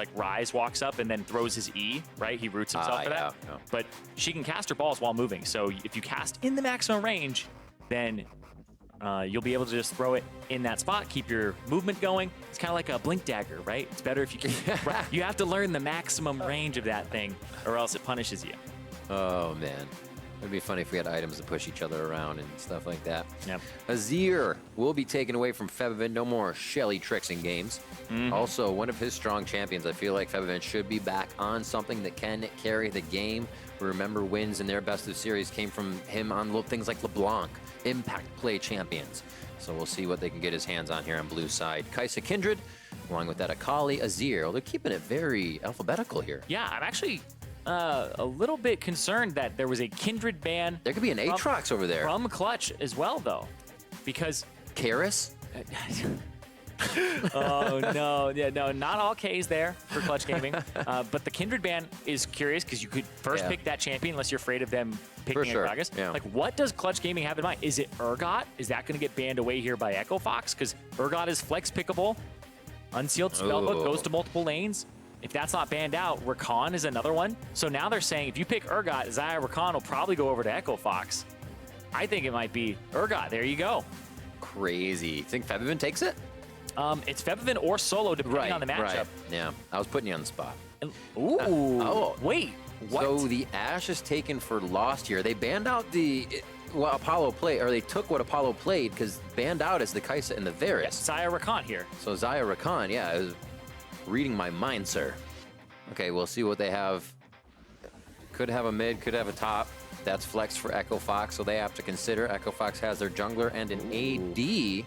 like Rise walks up and then throws his E, right? He roots himself for that. Yeah. But she can cast her balls while moving. So if you cast in the maximum range, then you'll be able to just throw it in that spot, keep your movement going. It's kind of like a blink dagger, right? It's better if you can. You have to learn the maximum range of that thing, or else it punishes you. Oh, man. It'd be funny if we had items to push each other around and stuff like that. Yep. Azir will be taken away from Febiven. No more Shelly tricks in games. Also, one of his strong champions. I feel like Febiven should be back on something that can carry the game. Remember, wins in their best of series came from him on things like LeBlanc, impact play champions. So we'll see what they can get his hands on here on blue side. Kai'Sa Kindred, along with that Akali, Azir. They're keeping it very alphabetical here. Yeah, I'm actually a little bit concerned that there was a Kindred ban. There could be an Aatrox over there. From Clutch as well, though, because Karis? Oh, no. Yeah, no, not all K's there for Clutch Gaming. But the Kindred ban is curious because you could first pick that champion unless you're afraid of them picking a Gragas. Yeah. Like, what does Clutch Gaming have in mind? Is it Urgot? Is that going to get banned away here by Echo Fox? Because Urgot is flex pickable. Unsealed Spellbook goes to multiple lanes. If that's not banned out, Rakan is another one. So now they're saying if you pick Urgot, Xayah Rakan will probably go over to Echo Fox. I think it might be Urgot. There you go. Crazy. Think Febiven takes it? It's Febiven or solo, depending on the matchup. Right. Yeah, I was putting you on the spot. Ooh. Wait, what? So the Ashe is taken for lost here. They banned out what Apollo played, or they took what Apollo played, because banned out is the Kai'Sa and the Varus. Xayah Rakan here. So Xayah Rakan, yeah, I was reading my mind, sir. Okay, we'll see what they have. Could have a mid, could have a top. That's flexed for Echo Fox, so they have to consider. Echo Fox has their jungler and an AD.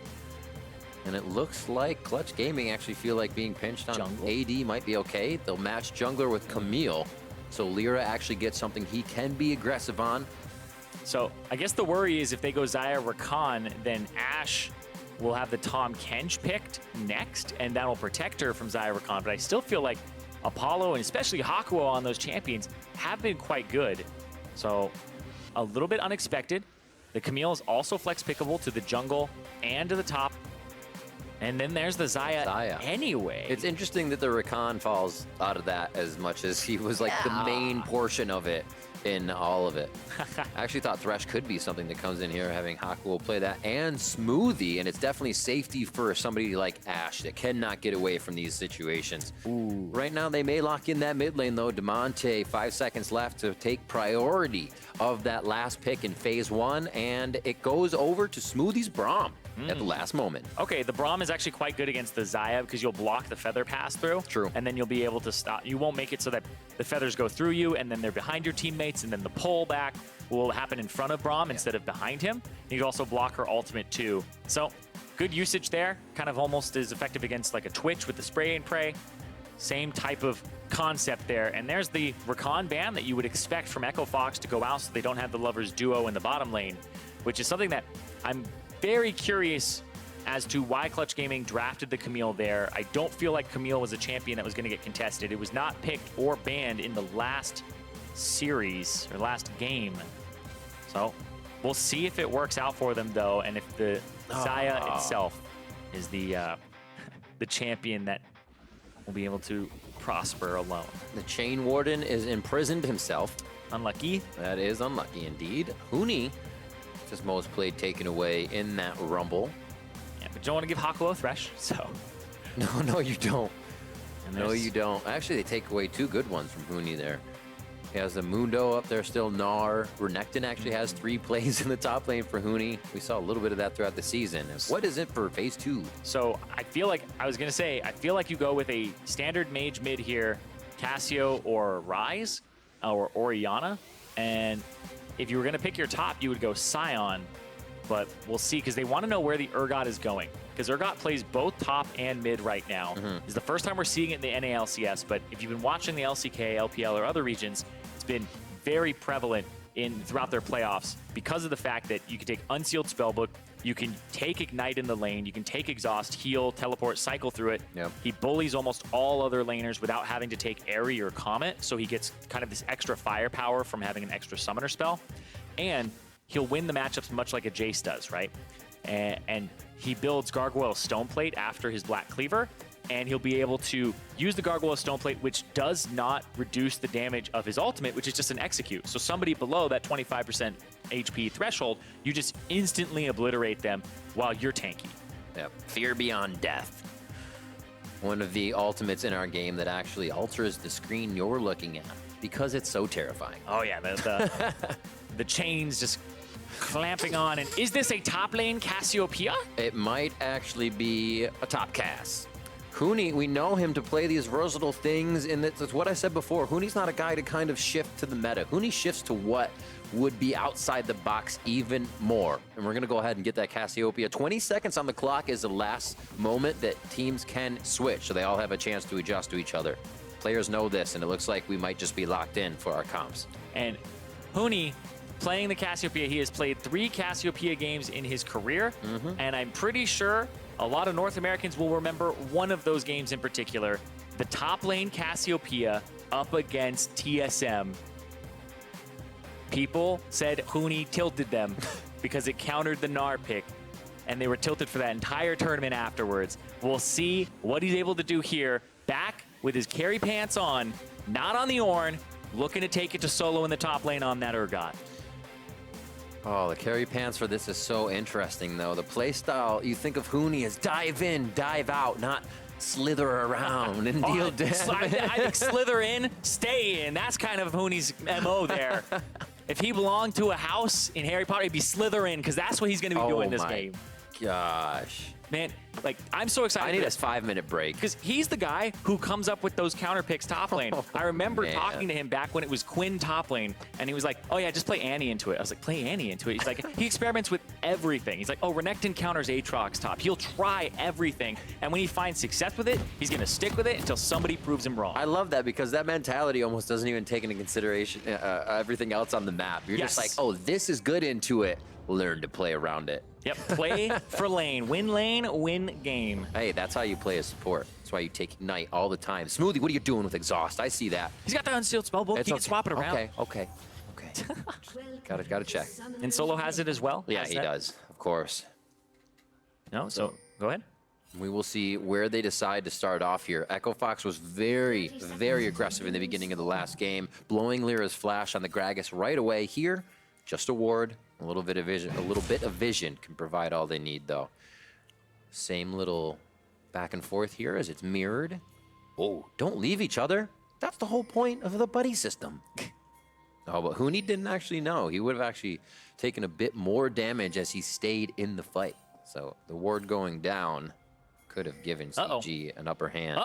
And it looks like Clutch Gaming actually feel like being pinched on AD might be okay. They'll match jungler with Camille. So LirA actually gets something he can be aggressive on. So I guess the worry is if they go Xayah Rakan, then Ashe will have the Tahm Kench picked next, and that'll protect her from Xayah Rakan. But I still feel like Apollo, and especially Hakuho on those champions, have been quite good. So a little bit unexpected. The Camille is also flex pickable to the jungle and to the top. And then there's the Xayah anyway. It's interesting that the Rakan falls out of that as much as he was like the main portion of it in all of it. I actually thought Thresh could be something that comes in here, having Hakuho play that, and Smoothie, and it's definitely safety for somebody like Ashe that cannot get away from these situations. Ooh. Right now, they may lock in that mid lane, though. Damonte, 5 seconds left to take priority of that last pick in phase 1, and it goes over to Smoothie's Braum at the last moment. Okay, the Braum is actually quite good against the Xayah because you'll block the feather pass through. True. And then you'll be able to stop. You won't make it so that the feathers go through you and then they're behind your teammates, and then the pull back will happen in front of Braum instead of behind him. You can also block her ultimate too. So good usage there. Kind of almost as effective against like a Twitch with the spray and pray. Same type of concept there. And there's the Rakan ban that you would expect from Echo Fox to go out so they don't have the lovers duo in the bottom lane, which is something that I'm very curious as to why Clutch Gaming drafted the Camille there. I don't feel like Camille was a champion that was going to get contested. It was not picked or banned in the last series or last game. So we'll see if it works out for them though, and if the Xayah itself is the champion that will be able to prosper alone. The Chain Warden is imprisoned himself. Unlucky. That is unlucky indeed. Huni, his most played, taken away in that rumble. Yeah, but you don't want to give Hakuho a Thresh, so. No, you don't. And No, you don't. Actually, they take away 2 good ones from Huni there. He has the Mundo up there still, Gnar. Renekton actually has 3 plays in the top lane for Huni. We saw a little bit of that throughout the season. What is it for phase 2? So I feel like, I was going to say, I feel like you go with a standard mage mid here, Cassio or Rise, or Orianna. And if you were going to pick your top, you would go Sion. But we'll see, because they want to know where the Urgot is going. Because Urgot plays both top and mid right now. It's the first time we're seeing it in the NALCS, but if you've been watching the LCK, LPL, or other regions, it's been very prevalent throughout their playoffs because of the fact that you can take Unsealed Spellbook, you can take Ignite in the lane, you can take Exhaust, heal, teleport, cycle through it. Yep. He bullies almost all other laners without having to take Airy or Comet, so he gets kind of this extra firepower from having an extra summoner spell. And he'll win the matchups much like a Jace does, right? And he builds Gargoyle Stoneplate after his Black Cleaver, and he'll be able to use the Gargoyle Stoneplate, which does not reduce the damage of his ultimate, which is just an execute. So somebody below that 25% HP threshold, you just instantly obliterate them while you're tanky. Yep. Fear beyond death. One of the ultimates in our game that actually alters the screen you're looking at because it's so terrifying. Oh yeah, the chains just clamping on. And is this a top lane Cassiopeia? It might actually be a top cast. Huni, we know him to play these versatile things, and that's what I said before. Huni's not a guy to kind of shift to the meta. Huni shifts to what would be outside the box even more. And we're gonna go ahead and get that Cassiopeia. 20 seconds on the clock is the last moment that teams can switch, so they all have a chance to adjust to each other. Players know this, and it looks like we might just be locked in for our comps. And Huni, playing the Cassiopeia, he has played 3 Cassiopeia games in his career, and I'm pretty sure a lot of North Americans will remember one of those games in particular, the top lane Cassiopeia up against TSM. People said Huni tilted them because it countered the Gnar pick, and they were tilted for that entire tournament afterwards. We'll see what he's able to do here, back with his carry pants on, not on the Ornn, looking to take it to solo in the top lane on that Urgot. Oh, the carry pants for this is so interesting, though. The playstyle, you think of Huni as dive in, dive out, not slither around and deal damage. I think slither in, stay in. That's kind of Huni's MO there. If he belonged to a house in Harry Potter, he'd be slither in, because that's what he's going to be doing this game. Gosh. Man, like, I'm so excited. I need a 5-minute break. Because he's the guy who comes up with those counter picks top lane. I remember Man. talking to him back when it was Quinn top lane, and he was like, oh yeah, just play Annie into it. I was like, play Annie into it? He's like, he experiments with everything. He's like, oh, Renekton counters Aatrox top. He'll try everything, and when he finds success with it, he's going to stick with it until somebody proves him wrong. I love that, because that mentality almost doesn't even take into consideration everything else on the map. You're just like, oh, this is good into it. Learn to play around it. Yep, play for lane, win game. Hey, that's how you play a support. That's why you take Ignite all the time. Smoothie, what are you doing with Exhaust? I see that. He's got the unsealed spellbook. He can swap it around. Okay. Gotta check. And Solo has it as well? Yeah, he does, of course. No, so go ahead. We will see where they decide to start off here. Echo Fox was very, very aggressive in the beginning of the last game, blowing LirA's flash on the Gragas right away. Here, just a ward. A little bit of vision can provide all they need, though. Same little back and forth here as it's mirrored. Oh, don't leave each other. That's the whole point of the buddy system. Oh, but Huni didn't actually know. He would have actually taken a bit more damage as he stayed in the fight. So the ward going down could have given CG an upper hand.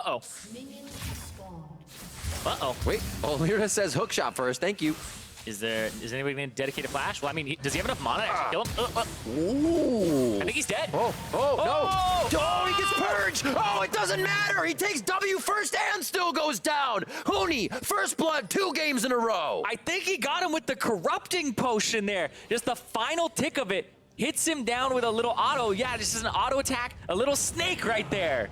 Wait, oh, LirA says hookshot first. Thank you. Is anybody going to dedicate a flash? Well, I mean, does he have enough mana to actually kill him? Ooh. I think he's dead. No. Oh, he gets purged. Oh, it doesn't matter. He takes W first and still goes down. Huni, first blood, 2 games in a row. I think he got him with the corrupting potion there. Just the final tick of it hits him down with a little auto. Yeah, this is an auto attack. A little snake right there.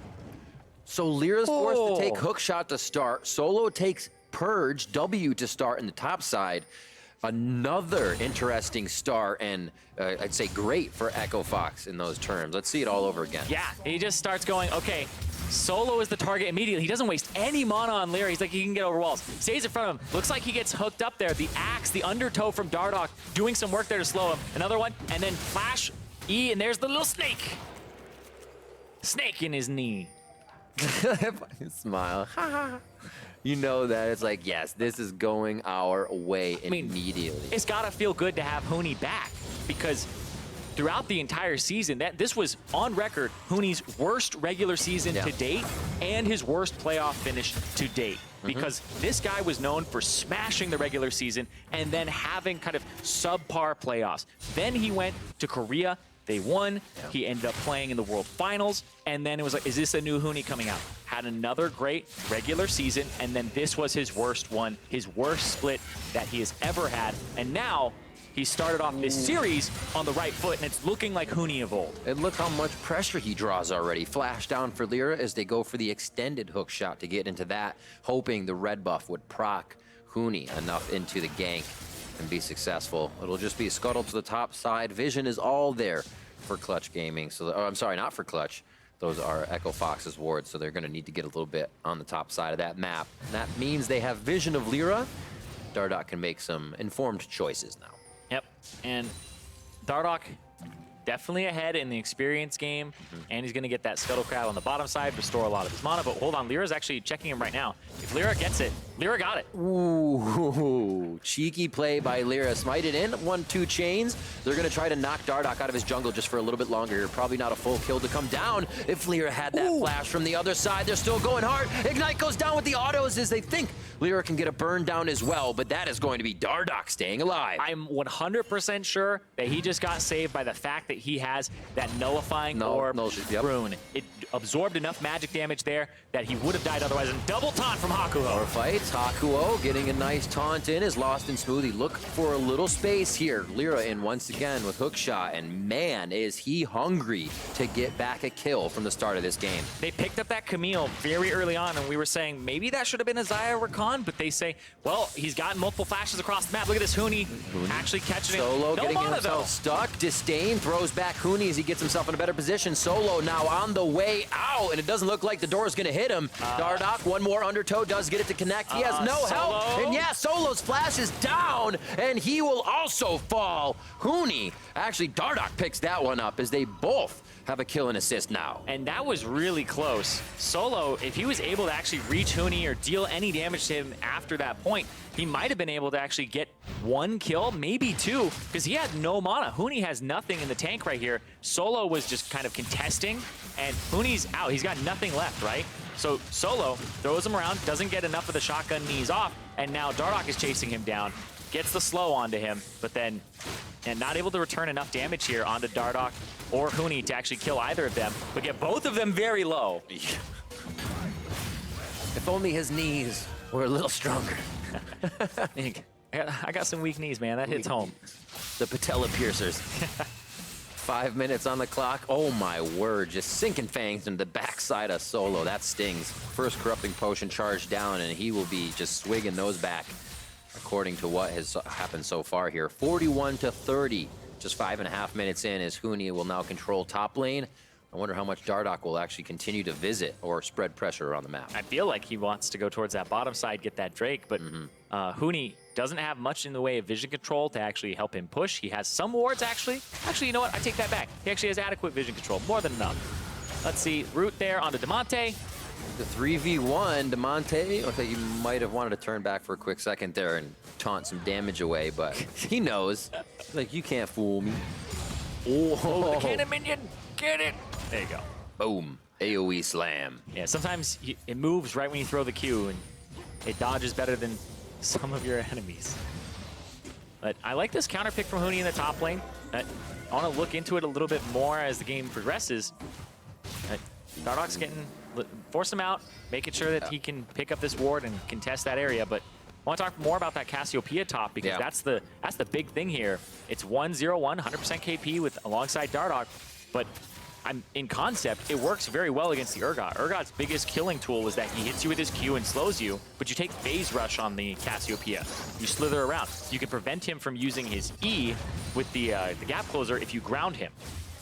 So LirA's forced to take hookshot to start. Solo takes Purge, W to start in the top side. Another interesting start, and I'd say great for Echo Fox in those terms. Let's see it all over again. Yeah, he just starts going, okay, Solo is the target immediately. He doesn't waste any mana on LirA. He's like, he can get over walls. Stays in front of him. Looks like he gets hooked up there. The axe, the undertow from Dardoch, doing some work there to slow him. Another one, and then flash E, and there's the little snake. Snake in his knee. Smile. You know that it's like, yes, this is going our way immediately. It's got to feel good to have Huni back, because throughout the entire season, this was on record Huni's worst regular season to date and his worst playoff finish to date. Because this guy was known for smashing the regular season and then having kind of subpar playoffs. Then he went to Korea. They won. He ended up playing in the World Finals. And then it was like, is this a new Huni coming out? Had another great regular season. And then this was his worst one, his worst split that he has ever had. And now he started off this series on the right foot, and it's looking like Huni of old. And look how much pressure he draws already. Flash down for LirA as they go for the extended hook shot to get into that, hoping the red buff would proc Huni enough into the gank and be successful. It'll just be a scuttle to the top side. Vision is all there for Clutch Gaming. So, I'm sorry, not for Clutch. Those are Echo Fox's wards, so they're going to need to get a little bit on the top side of that map. And that means they have vision of LirA. Dardoch can make some informed choices now. Yep, and Dardoch definitely ahead in the experience game, and he's going to get that Scuttle Crab on the bottom side, restore a lot of his mana, but hold on, LirA's actually checking him right now. If LirA gets it, LirA got it. Ooh, cheeky play by LirA. Smited in, 1-2 chains. They're going to try to knock Dardoch out of his jungle just for a little bit longer here. Probably not a full kill to come down if LirA had that flash from the other side. They're still going hard. Ignite goes down with the autos as they think LirA can get a burn down as well, but that is going to be Dardoch staying alive. I'm 100% sure that he just got saved by the fact that he has that nullifying orb rune. It absorbed enough magic damage there that he would have died otherwise. And double taunt from Hakuho. More fights. Hakuho getting a nice taunt in is lost in Smoothie. Look for a little space here. LirA in once again with hookshot, and man, is he hungry to get back a kill from the start of this game. They picked up that Camille very early on, and we were saying maybe that should have been a Xayah Rakan, but they say, well, he's gotten multiple flashes across the map. Look at this Huni actually catching it. Solo no getting mana, himself stuck. Disdain throws back Huni as he gets himself in a better position. Solo now on the way out, and it doesn't look like the door is going to hit him. Dardoch, one more undertow, does get it to connect. He has no help, and yeah, Solo's flash is down, and he will also fall. Huni, actually, Dardoch picks that one up as they both have a kill and assist now. And that was really close. Solo, if he was able to actually reach Huni or deal any damage to him after that point, he might have been able to actually get one kill, maybe two, because he had no mana. Huni has nothing in the tank right here. Solo was just kind of contesting, and Huni's out. He's got nothing left, right? So Solo throws him around, doesn't get enough of the shotgun knees off, and now Dardoch is chasing him down, gets the slow onto him, but then not able to return enough damage here onto Dardoch or Huni to actually kill either of them, but get both of them very low. If only his knees were a little stronger. I got some weak knees, man. That hits home. The patella piercers. 5 minutes on the clock. Oh my word, just sinking fangs into the backside of Solo. That stings. First corrupting potion charged down, and he will be just swigging those back according to what has happened so far here. 41-30, just 5.5 minutes in, as Huni will now control top lane. I wonder how much Dardoch will actually continue to visit or spread pressure around the map. I feel like he wants to go towards that bottom side, get that Drake, but Huni doesn't have much in the way of vision control to actually help him push. He has some wards, actually. Actually, you know what? I take that back. He actually has adequate vision control, more than enough. Let's see, root there onto Damonte. The 3v1, Damonte, okay, you might have wanted to turn back for a quick second there and taunt some damage away, but he knows. Like, you can't fool me. Oh, the cannon minion, get it. There you go. Boom, AoE slam. Yeah, sometimes it moves right when you throw the Q, and it dodges better than some of your enemies. But I like this counter pick from Huni in the top lane. I want to look into it a little bit more as the game progresses. Dardoch's force him out, making sure that he can pick up this ward and contest that area. But I want to talk more about that Cassiopeia top, because that's the big thing here. It's 1-0-1, 100% KP with alongside Dardoch, but in concept, it works very well against the Urgot. Urgot's biggest killing tool is that he hits you with his Q and slows you, but you take phase rush on the Cassiopeia. You slither around. You can prevent him from using his E with the gap closer if you ground him.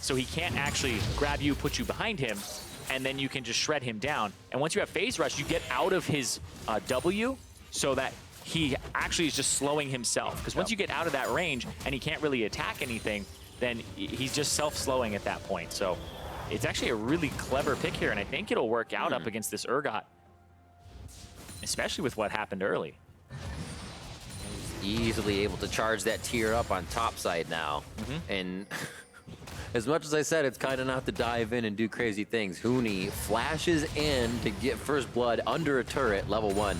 So he can't actually grab you, put you behind him, and then you can just shred him down. And once you have phase rush, you get out of his W so that he actually is just slowing himself. Because once you get out of that range and he can't really attack anything, then he's just self-slowing at that point. So it's actually a really clever pick here, and I think it'll work out up against this Urgot, especially with what happened early. Easily able to charge that tier up on top side now. And as much as I said, it's kind of not to dive in and do crazy things. Huni flashes in to get first blood under a turret, level 1.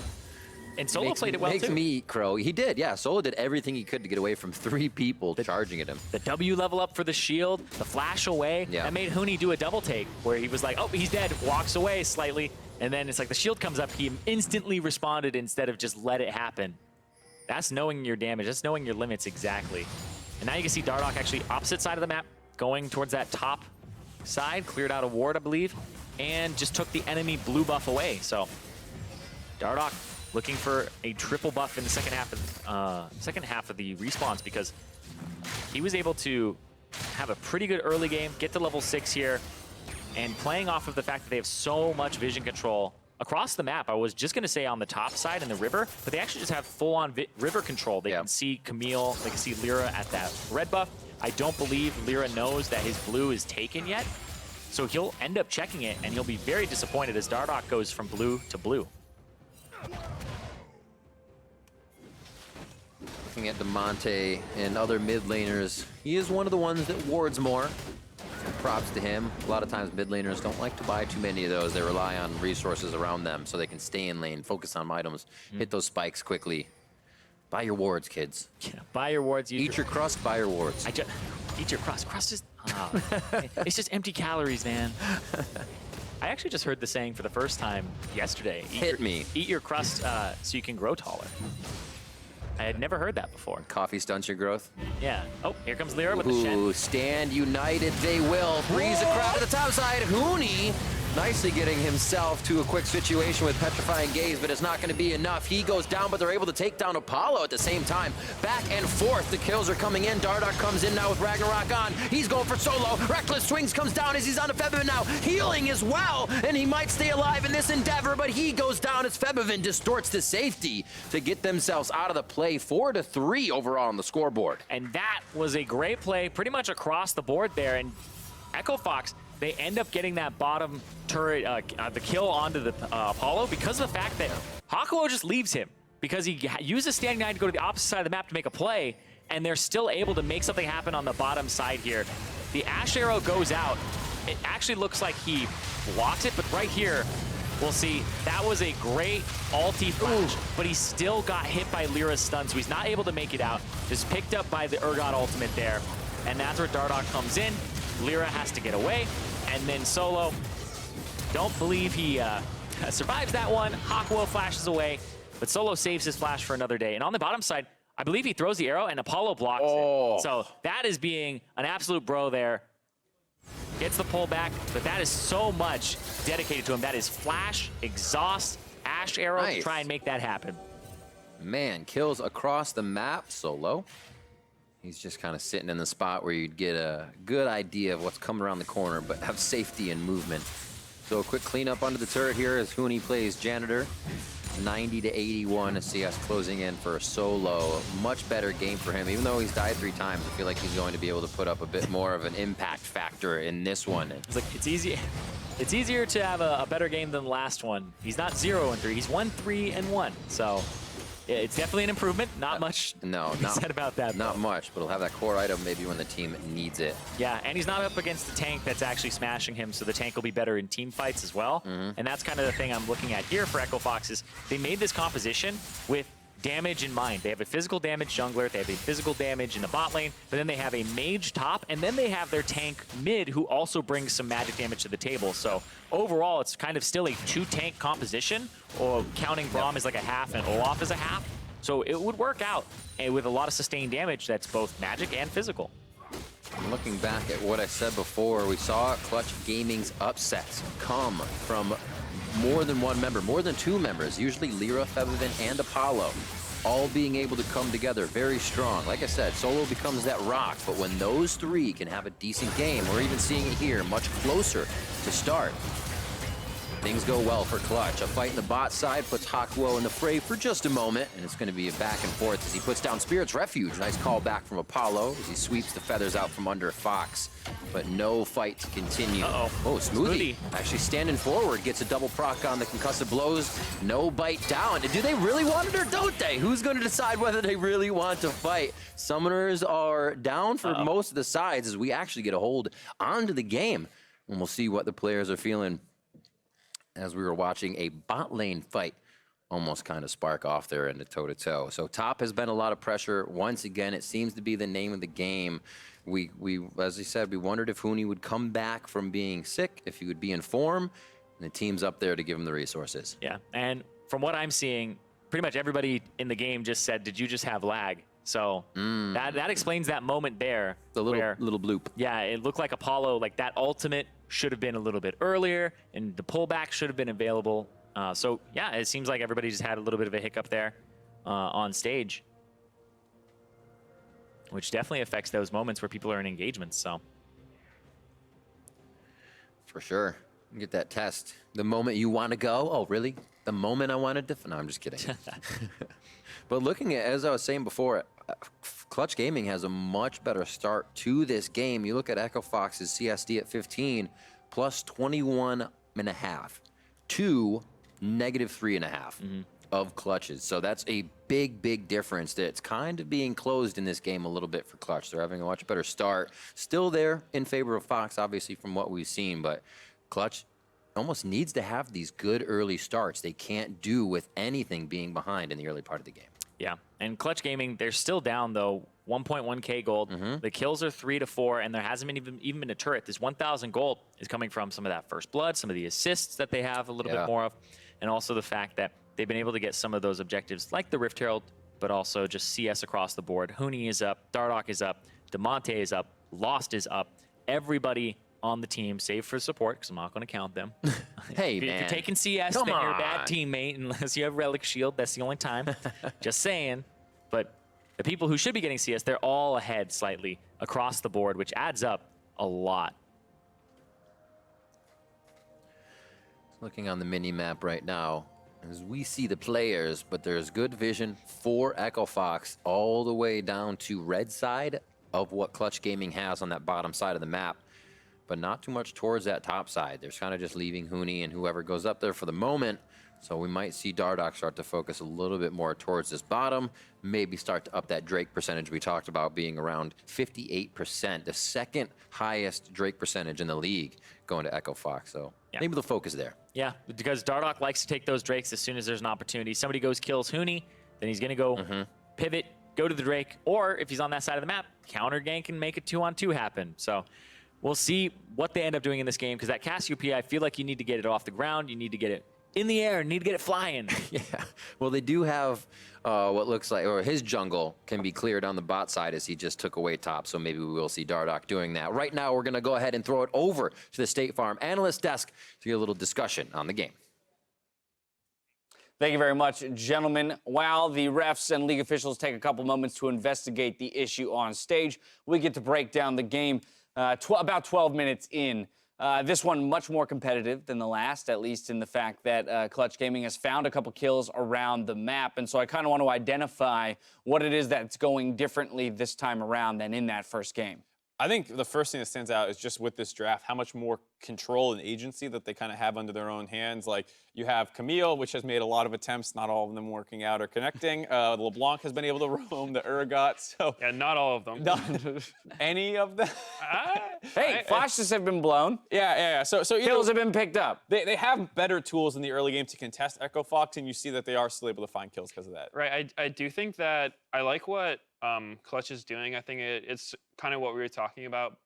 And Solo played it well, makes too. Me eat crow. He did, yeah. Solo did everything he could to get away from 3 people charging at him. The W level up for the shield, the flash away. That made Huni do a double take where he was like, oh, he's dead, walks away slightly. And then it's like the shield comes up. He instantly responded instead of just let it happen. That's knowing your damage. That's knowing your limits exactly. And now you can see Dardoch actually opposite side of the map, going towards that top side, cleared out a ward, I believe, and just took the enemy blue buff away. So Dardoch looking for a triple buff in the second half of the respawns, because he was able to have a pretty good early game, get to level 6 here, and playing off of the fact that they have so much vision control across the map. I was just going to say on the top side in the river, but they actually just have full-on river control. They can see Camille, they can see LirA at that red buff. I don't believe LirA knows that his blue is taken yet, so he'll end up checking it, and he'll be very disappointed as Dardoch goes from blue to blue. Looking at Damonte and other mid laners, he is one of the ones that wards more. So props to him. A lot of times mid laners don't like to buy too many of those. They rely on resources around them so they can stay in lane, focus on items, hit those spikes quickly. Buy your wards, kids. Yeah, buy your wards. Eat your crust, buy your wards. Eat your crust. Crust is... it's just empty calories, man. I actually just heard the saying for the first time yesterday. Eat your crust so you can grow taller. I had never heard that before. Coffee stunts your growth. Yeah. Oh, here comes LirA with the Shen. Stand united they will. Freeze the crowd to the top side. Huni nicely getting himself to a quick situation with Petrifying Gaze, but it's not going to be enough. He goes down, but they're able to take down Apollo at the same time. Back and forth, the kills are coming in. Dardoch comes in now with Ragnarok on. He's going for solo. Reckless Swings comes down as he's on the Febiven now. Healing as well, and he might stay alive in this endeavor, but he goes down as Febiven distorts to safety to get themselves out of the play. 4-3 overall on the scoreboard. And that was a great play pretty much across the board there, and Echo Fox, they end up getting that bottom turret, the kill onto the Apollo because of the fact that Hakuho just leaves him because he uses Standing 9 to go to the opposite side of the map to make a play, and they're still able to make something happen on the bottom side here. The Ashe arrow goes out. It actually looks like he blocks it, but right here, we'll see that was a great ulti flash, but he still got hit by LirA's stun, so he's not able to make it out. Just picked up by the Urgot ultimate there, and that's where Dardoch comes in. LirA has to get away, and then Solo, don't believe he survives that one. Hakuho flashes away, but Solo saves his flash for another day. And on the bottom side, I believe he throws the arrow and Apollo blocks it. So that is being an absolute bro there. Gets the pull back, but that is so much dedicated to him. That is flash, exhaust, Ashe arrow to try and make that happen. Man, kills across the map, Solo. He's just kind of sitting in the spot where you'd get a good idea of what's coming around the corner, but have safety and movement. So a quick cleanup under the turret here as Huni plays Janitor. 90-81 as CS closing in for Solo. Much better game for him. Even though he's died 3 times, I feel like he's going to be able to put up a bit more of an impact factor in this one. It's like, it's easier to have a better game than the last one. He's not 0-3, he's 1-3-1. So it's definitely an improvement. Not much said about that. Not much, but he'll have that core item maybe when the team needs it. Yeah, and he's not up against the tank that's actually smashing him, so the tank will be better in team fights as well. And that's kind of the thing I'm looking at here for Echo Fox is they made this composition with damage in mind. They have a physical damage jungler, they have a physical damage in the bot lane, but then they have a mage top, and then they have their tank mid who also brings some magic damage to the table. So overall, it's kind of still a 2-tank composition, or counting Braum as like a half and Olaf as a half. So it would work out, and with a lot of sustained damage that's both magic and physical. Looking back at what I said before, we saw Clutch Gaming's upsets come from more than one member, more than 2 members, usually LirA, Febiven, and Apollo, all being able to come together very strong. Like I said, Solo becomes that rock, but when those 3 can have a decent game, we're even seeing it here much closer to start. Things go well for Clutch. A fight in the bot side puts Hakuho in the fray for just a moment, and it's going to be a back and forth as he puts down Spirit's Refuge. Nice call back from Apollo as he sweeps the feathers out from under Fox, but no fight to continue. Oh, Smoothie actually standing forward, gets a double proc on the concussive blows. No bite down. Do they really want it or don't they? Who's going to decide whether they really want to fight? Summoners are down for most of the sides as we actually get a hold onto the game, and we'll see what the players are feeling as we were watching a bot lane fight almost kind of spark off there in the toe-to-toe. So top has been a lot of pressure. Once again, it seems to be the name of the game. We as I said, we wondered if Huni would come back from being sick, if he would be in form, and the team's up there to give him the resources. Yeah, and from what I'm seeing, pretty much everybody in the game just said, did you just have lag? So that explains that moment there. The little bloop. Yeah, it looked like Apollo, like that ultimate should have been a little bit earlier, and the pullback should have been available. So yeah, it seems like everybody just had a little bit of a hiccup there on stage, which definitely affects those moments where people are in engagements. So For sure. Get that test. The moment you want to go. Oh, really? The moment I wanted to. No, I'm just kidding. But looking at, as I was saying before, Clutch Gaming has a much better start to this game. You look at Echo Fox's CSD at 15, plus 21.5 to -3.5 of clutches. So that's a big, big difference that's kind of being closed in this game a little bit for Clutch. They're having a much better start. Still there in favor of Fox, obviously, from what we've seen, but Clutch almost needs to have these good early starts. They can't do with anything being behind in the early part of the game. Yeah, and Clutch Gaming, they're still down, though, 1.1k gold. The kills are 3 to 4, and there hasn't been even been a turret. This 1,000 gold is coming from some of that first blood, some of the assists that they have a little bit more of, and also the fact that they've been able to get some of those objectives, like the Rift Herald, but also just CS across the board. Huni is up, Dardoch is up, Damonte is up, Lost is up. Everybody on the team, save for support, because I'm not going to count them. Hey, if man. you're taking CS, then you're a bad teammate, unless you have Relic Shield. That's the only time. Just saying. But the people who should be getting CS, they're all ahead slightly across the board, which adds up a lot. Looking on the mini-map right now, as we see the players, but there's good vision for Echo Fox all the way down to red side of what Clutch Gaming has on that bottom side of the map, but not too much towards that top side. They're kind of just leaving Huni and whoever goes up there for the moment. So we might see Dardoch start to focus a little bit more towards this bottom, maybe start to up that Drake percentage we talked about being around 58%, the second highest Drake percentage in the league going to Echo Fox. So maybe they'll focus there. Yeah, because Dardoch likes to take those Drakes as soon as there's an opportunity. Somebody goes, kills Huni, then he's going to go pivot, go to the Drake, or if he's on that side of the map, counter gank and make a 2-on-2 happen. So we'll see what they end up doing in this game, because that Cassiopeia, I feel like you need to get it off the ground. You need to get it in the air, need to get it flying. Yeah, well, they do have what looks like, or his jungle can be cleared on the bot side as he just took away top, so maybe we will see Dardoch doing that. Right now, we're going to go ahead and throw it over to the State Farm analyst desk to get a little discussion on the game. Thank you very much, gentlemen. While the refs and league officials take a couple moments to investigate the issue on stage, we get to break down the game about 12 minutes in. This one much more competitive than the last, at least in the fact that Clutch Gaming has found a couple kills around the map. And so I kind of want to identify what it is that's going differently this time around than in that first game. I think the first thing that stands out is just with this draft, how much more control and agency that they kind of have under their own hands. Like, you have Camille, which has made a lot of attempts, not all of them working out or connecting. LeBlanc has been able to roam, the Urgot. So yeah, not all of them. Not any of them. Hey, flashes have been blown. Yeah. So kills have been picked up. They have better tools in the early game to contest Echo Fox, and you see that they are still able to find kills because of that. Right. I do think that I like what Clutch is doing. I think it's kind of what we were talking about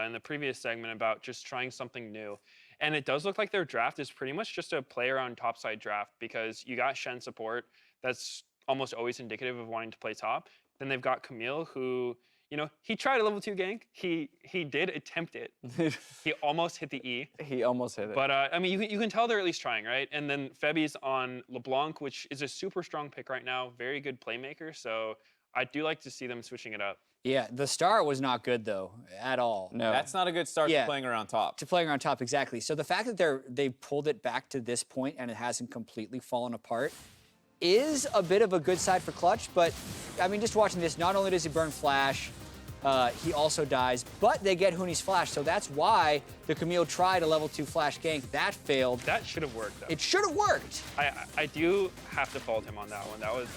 in the previous segment about just trying something new. And it does look like their draft is pretty much just a player on topside draft, because you got Shen support. That's almost always indicative of wanting to play top. Then they've got Camille, who, you know, he tried a level 2 gank. He did attempt it. He almost hit the E. He almost hit it. But, I mean, you can tell they're at least trying, right? And then Febi's on LeBlanc, which is a super strong pick right now. Very good playmaker. So I do like to see them switching it up. Yeah, the start was not good, though, at all. No. That's not a good start to playing around top. To playing around top, exactly. So the fact that they pulled it back to this point and it hasn't completely fallen apart is a bit of a good side for Clutch. But, I mean, just watching this, not only does he burn Flash, he also dies, but they get Huni's Flash. So that's why the Camille tried a level 2 Flash gank. That failed. That should have worked, though. It should have worked. I do have to fault him on that one. That was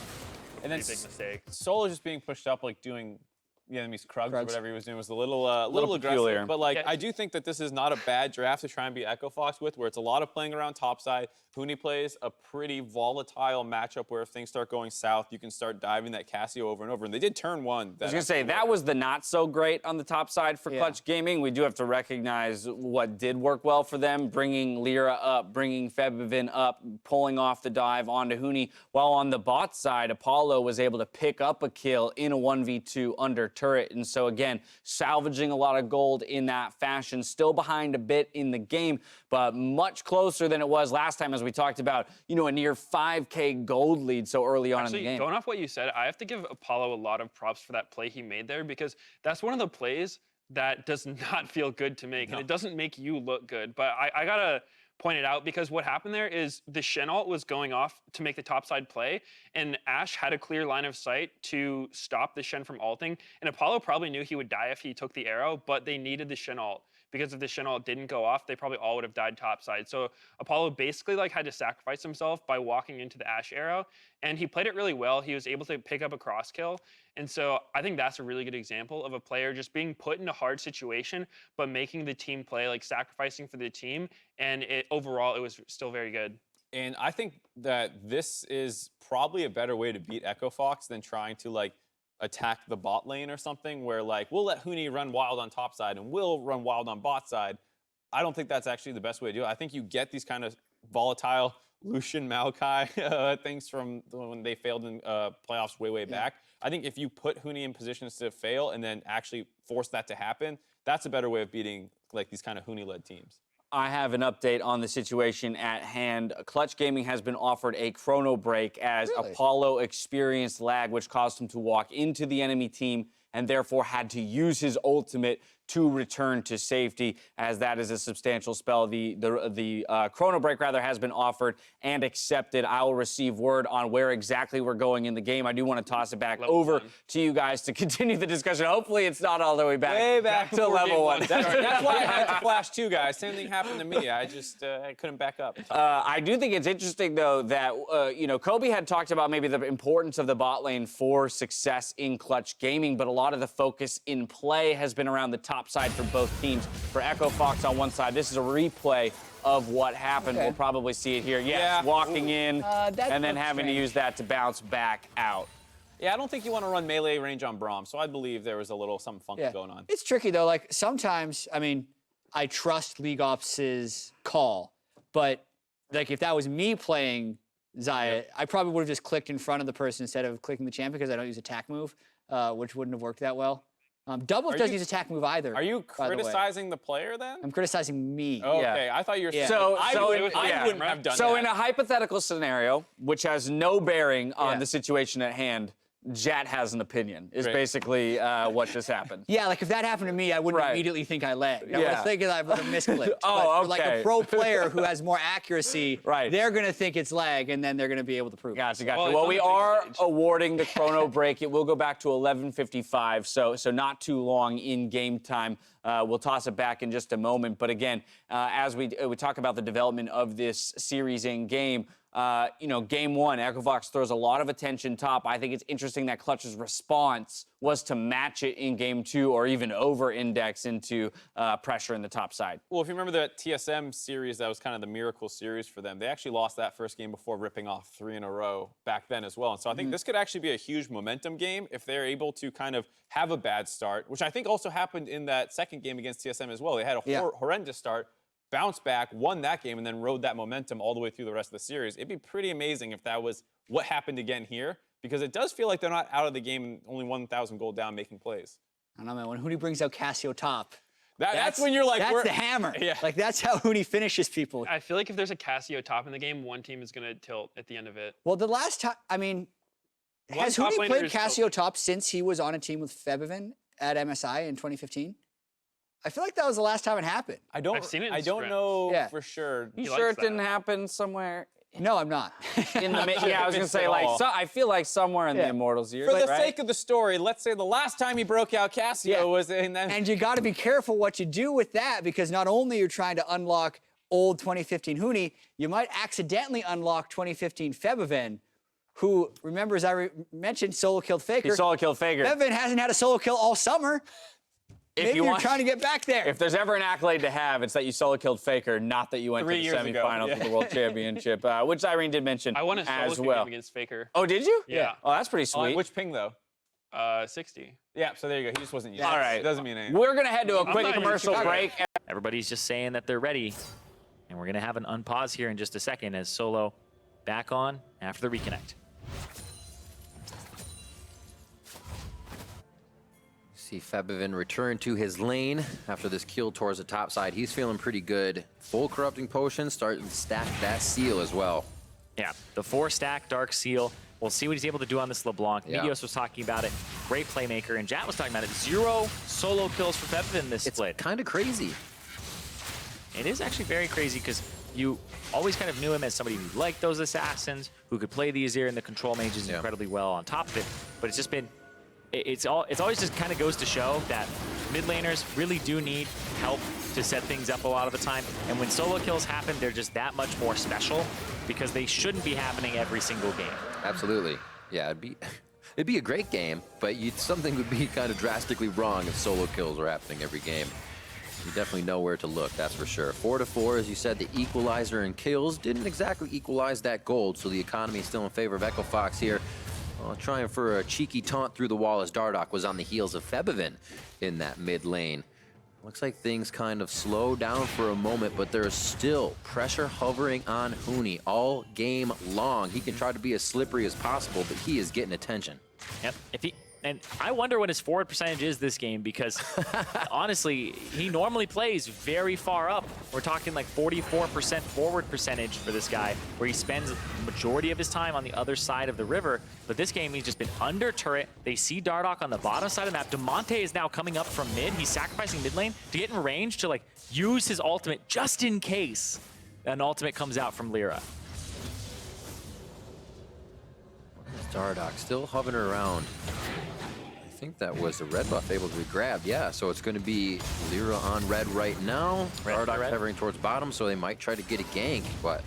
a pretty big mistake. Solo just being pushed up, like doing the enemy's Krugs or whatever he was doing, was a little aggressive. peculiar. But like, I do think that this is not a bad draft to try and beat Echo Fox with, where it's a lot of playing around topside. Huni plays a pretty volatile matchup where if things start going south, you can start diving that Cassio over and over. And they did turn one. I was going to say, that was the not so great on the top side for Clutch Gaming. We do have to recognize what did work well for them, bringing LirA up, bringing Febiven up, pulling off the dive onto Huni, while on the bot side, Apollo was able to pick up a kill in a 1v2 under turret. And so, again, salvaging a lot of gold in that fashion, still behind a bit in the game, but much closer than it was last time, as we talked about, you know, a near 5K gold lead so early on in the game. Going off what you said, I have to give Apollo a lot of props for that play he made there, because that's one of the plays that does not feel good to make, and it doesn't make you look good. But I gotta point it out, because what happened there is the Shen ult was going off to make the topside play, and AShe had a clear line of sight to stop the Shen from ulting, and Apollo probably knew he would die if he took the arrow, but they needed the Shen ult, because if the Shen ult didn't go off, they probably all would have died topside. So Apollo basically like had to sacrifice himself by walking into the AShe arrow, and he played it really well. He was able to pick up a cross kill, and so I think that's a really good example of a player just being put in a hard situation, but making the team play, like sacrificing for the team, and overall it was still very good. And I think that this is probably a better way to beat Echo Fox than trying to like attack the bot lane or something, where like we'll let Huni run wild on top side and we'll run wild on bot side. I don't think that's actually the best way to do it. I think you get these kind of volatile Lucian Maokai things from when they failed in playoffs way back. I think if you put Huni in positions to fail and then actually force that to happen, that's a better way of beating like these kind of Huni-led teams. I have an update on the situation at hand. Clutch Gaming has been offered a chrono break as Apollo experienced lag, which caused him to walk into the enemy team and therefore had to use his ultimate to return to safety, as that is a substantial spell. The chrono break rather has been offered and accepted. I will receive word on where exactly we're going in the game. I do want to toss it back over to you guys to continue the discussion. Hopefully it's not all the way back. Way back to level 1. That's why I had to flash too, guys. Same thing happened to me. I just I couldn't back up. I do think it's interesting, though, that, Kobe had talked about maybe the importance of the bot lane for success in Clutch Gaming, but a lot of the focus in play has been around the top side for both teams. For Echo Fox on one side, this is a replay of what happened. We'll probably see it here. Yes, walking in and then having to use that to bounce back out. Yeah, I don't think you want to run melee range on Braum, so I believe there was a little something funky going on. It's tricky, though. Like, sometimes, I mean, I trust League Ops' call, but, like, if that was me playing Xayah, I probably would have just clicked in front of the person instead of clicking the champ, because I don't use attack move, which wouldn't have worked that well. Doubles doesn't use attack move either. Are you criticizing the player then? I'm criticizing me. Oh, okay, I thought you were saying I wouldn't have done that. So in a hypothetical scenario, which has no bearing on the situation at hand, Jat has an opinion, is basically what just happened. Yeah, like if that happened to me, I wouldn't immediately think I lagged. I would have think I would have misclicked. Oh, but for like a pro player who has more accuracy, they're going to think it's lag, and then they're going to be able to prove it. Gotcha. Well, we are awarding the chrono break. It will go back to 11:55, so not too long in game time. We'll toss it back in just a moment. But again, as we talk about the development of this series in game, game 1, Echo Fox throws a lot of attention top. I think it's interesting that Clutch's response was to match it in game 2 or even over-index into pressure in the top side. Well, if you remember that TSM series, that was kind of the miracle series for them. They actually lost that first game before ripping off 3 in a row back then as well. And so I think this could actually be a huge momentum game if they're able to kind of have a bad start, which I think also happened in that second game against TSM as well. They had a horrendous start, bounced back, won that game, and then rode that momentum all the way through the rest of the series. It'd be pretty amazing if that was what happened again here, because it does feel like they're not out of the game and only 1,000 gold down making plays. I don't know, man. When Huni brings out Cassio top, that's when you're like, that's the hammer. Yeah. Like, that's how Huni finishes people. I feel like if there's a Cassio top in the game, one team is going to tilt at the end of it. Well, the last time, I mean, has Huni played Cassio top since he was on a team with Febiven at MSI in 2015? I feel like that was the last time it happened. I've seen it. I don't know for sure. You sure it didn't happen somewhere? No, I'm not. In the I was gonna say I feel like somewhere in the Immortals years. For the sake of the story, let's say the last time he broke out Cassio was in. And you got to be careful what you do with that, because not only you're trying to unlock old 2015 Huni, you might accidentally unlock 2015 Febiven, who, remember, as I mentioned, solo killed Faker. He solo killed Faker. Febiven hasn't had a solo kill all summer. Maybe you're trying to get back there. If there's ever an accolade to have, it's that you solo killed Faker, not that you went to the semifinals of the World Championship, which Zirene did mention I won a solo game against Faker. Oh, did you? Yeah. Oh, that's pretty sweet. Which ping, though? 60. Yeah, so there you go. He just wasn't used. All right. It doesn't mean anything. We're going to head to a quick commercial break. Everybody's just saying that they're ready, and we're going to have an unpause here in just a second as Solo back on after the reconnect. See Febiven return to his lane after this kill towards the top side. He's feeling pretty good. Full corrupting potion, starting to stack that seal as well. Yeah, the 4-stack Dark Seal. We'll see what he's able to do on this LeBlanc. Medios was talking about it. great playmaker, and Jat was talking about it. 0 solo kills for Febiven this It's split. kind of crazy. It is actually very crazy because you always kind of knew him as somebody who liked those assassins, who could play the Azir and the control mages incredibly well on top of it. But it's just been, it's always just kind of goes to show that mid laners really do need help to set things up a lot of the time. And when solo kills happen, they're just that much more special because they shouldn't be happening every single game. Absolutely. Yeah, it'd be a great game, but something would be kind of drastically wrong if solo kills were happening every game. You definitely know where to look, that's for sure. 4-4, as you said, the equalizer in kills didn't exactly equalize that gold, so the economy is still in favor of EchoFox here. Trying for a cheeky taunt through the wall as Dardoch was on the heels of Febiven in that mid lane. Looks like things kind of slow down for a moment, but there's still pressure hovering on Huni all game long. He can try to be as slippery as possible, but he is getting attention. Yep. And I wonder what his forward percentage is this game because honestly, he normally plays very far up. We're talking like 44% forward percentage for this guy, where he spends the majority of his time on the other side of the river. But this game, he's just been under turret. They see Dardoch on the bottom side of the map. Damonte is now coming up from mid. He's sacrificing mid lane to get in range to like use his ultimate just in case an ultimate comes out from LirA. Dardoch still hovering around. I think that was the red buff able to be grabbed. Yeah, so it's going to be LirA on red right now. Dardoch hovering towards bottom, so they might try to get a gank, but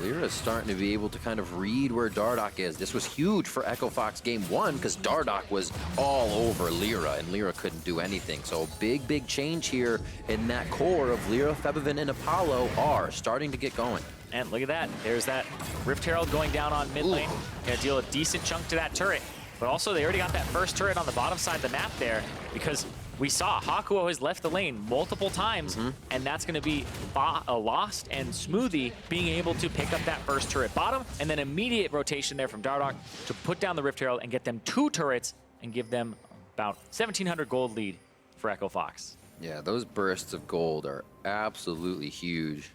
LirA is starting to be able to kind of read where Dardoch is. This was huge for EchoFox game 1 because Dardoch was all over LirA, and LirA couldn't do anything. So big change here in that core of LirA, Febiven, and Apollo are starting to get going. And look at that. There's that Rift Herald going down on mid lane. Gonna deal a decent chunk to that turret. But also, they already got that first turret on the bottom side of the map there because we saw Hakuho has left the lane multiple times, and that's going to be Lost and Smoothie being able to pick up that first turret bottom, and then immediate rotation there from Dardoch to put down the Rift Herald and get them 2 turrets and give them about 1,700 gold lead for EchoFox. Yeah, those bursts of gold are absolutely huge.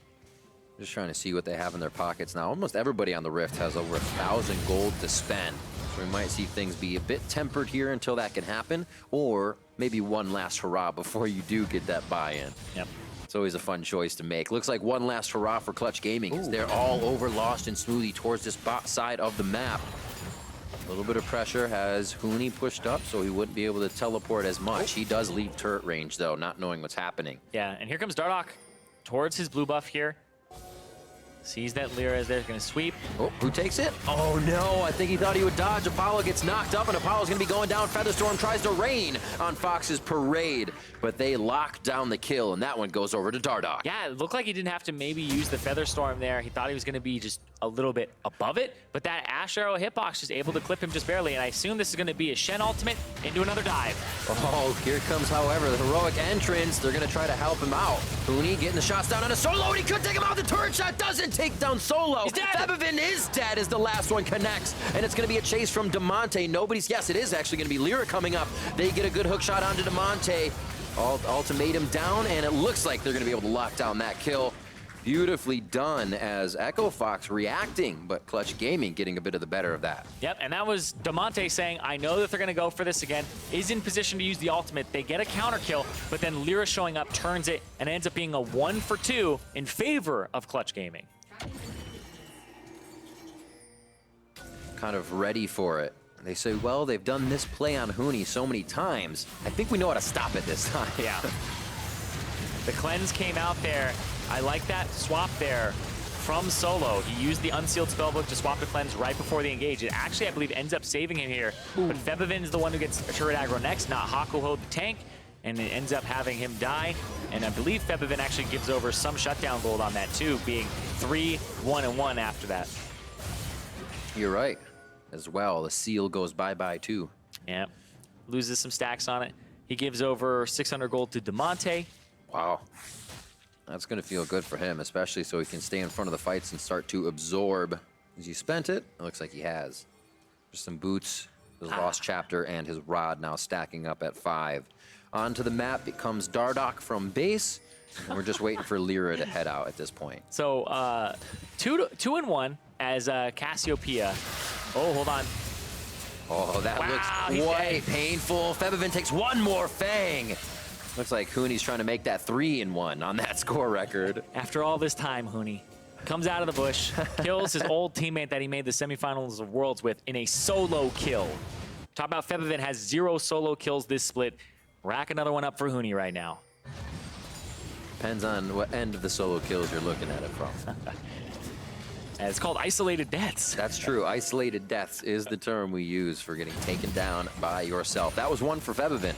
Just trying to see what they have in their pockets now. Almost everybody on the Rift has over 1,000 gold to spend. So we might see things be a bit tempered here until that can happen, or maybe one last hurrah before you do get that buy-in. Yep. It's always a fun choice to make. Looks like one last hurrah for Clutch Gaming as they're all over Lost and Smoothie towards this bot side of the map. A little bit of pressure has Huni pushed up, so he wouldn't be able to teleport as much. He does leave turret range, though, not knowing what's happening. Yeah, and here comes Dardoch towards his blue buff here. Sees that LirA is there, going to sweep. Oh, who takes it? Oh no, I think he thought he would dodge. Apollo gets knocked up, and Apollo's going to be going down. Featherstorm tries to rain on Fox's Parade, but they lock down the kill, and that one goes over to Dardoch. Yeah, it looked like he didn't have to maybe use the Featherstorm there. He thought he was going to be just a little bit above it, but that Ashe Arrow hitbox just able to clip him just barely, and I assume this is going to be a Shen ultimate into another dive. Oh, here comes, however, the heroic entrance. They're going to try to help him out. Huni getting the shots down on a solo, and he could take him out. The turret shot doesn't take down solo. He's dead. Febiven is dead as the last one connects, and it's going to be a chase from Damonte. Yes, it is actually going to be LirA coming up. They get a good hook shot onto Damonte. Ultimatum down, and it looks like they're going to be able to lock down that kill. Beautifully done as EchoFox reacting, but Clutch Gaming getting a bit of the better of that. Yep, and that was Damonte saying, I know that they're going to go for this again, is in position to use the ultimate. They get a counter kill, but then LirA showing up, turns it, and ends up being a 1-for-2 in favor of Clutch Gaming. Kind of ready for it. They say, well, they've done this play on Huni so many times. I think we know how to stop it this time. Yeah. The cleanse came out there. I like that swap there from Solo. He used the unsealed spellbook to swap the cleanse right before the engage. It actually, I believe, ends up saving him here. But Febiven is the one who gets a turret aggro next, not Hakuho the tank, and it ends up having him die. And I believe Febiven actually gives over some shutdown gold on that too, being 3-1-1 after that. You're right. As well, the seal goes bye-bye too. Yeah, loses some stacks on it. He gives over 600 gold to Damonte. Wow. That's going to feel good for him, especially so he can stay in front of the fights and start to absorb. Has he spent it? It looks like he has. Just some boots, his Lost Chapter, and his rod now stacking up at 5. Onto the map, it comes Dardoch from base, and we're just waiting for LirA to head out at this point. So 2 and 1 as Cassiopeia. Oh, hold on. Oh, that Wow, he's looks quite dead. painful. Febiven takes one more Fang. Looks like Huni's trying to make that 3-in-1 on that score record. After all this time, Huni comes out of the bush, kills his old teammate that he made the semifinals of Worlds with in a solo kill. Talk about Febiven has 0 solo kills this split. Rack another one up for Huni right now. Depends on what end of the solo kills you're looking at it from. And it's called isolated deaths. That's true. Isolated deaths is the term we use for getting taken down by yourself. That was one for Febiven.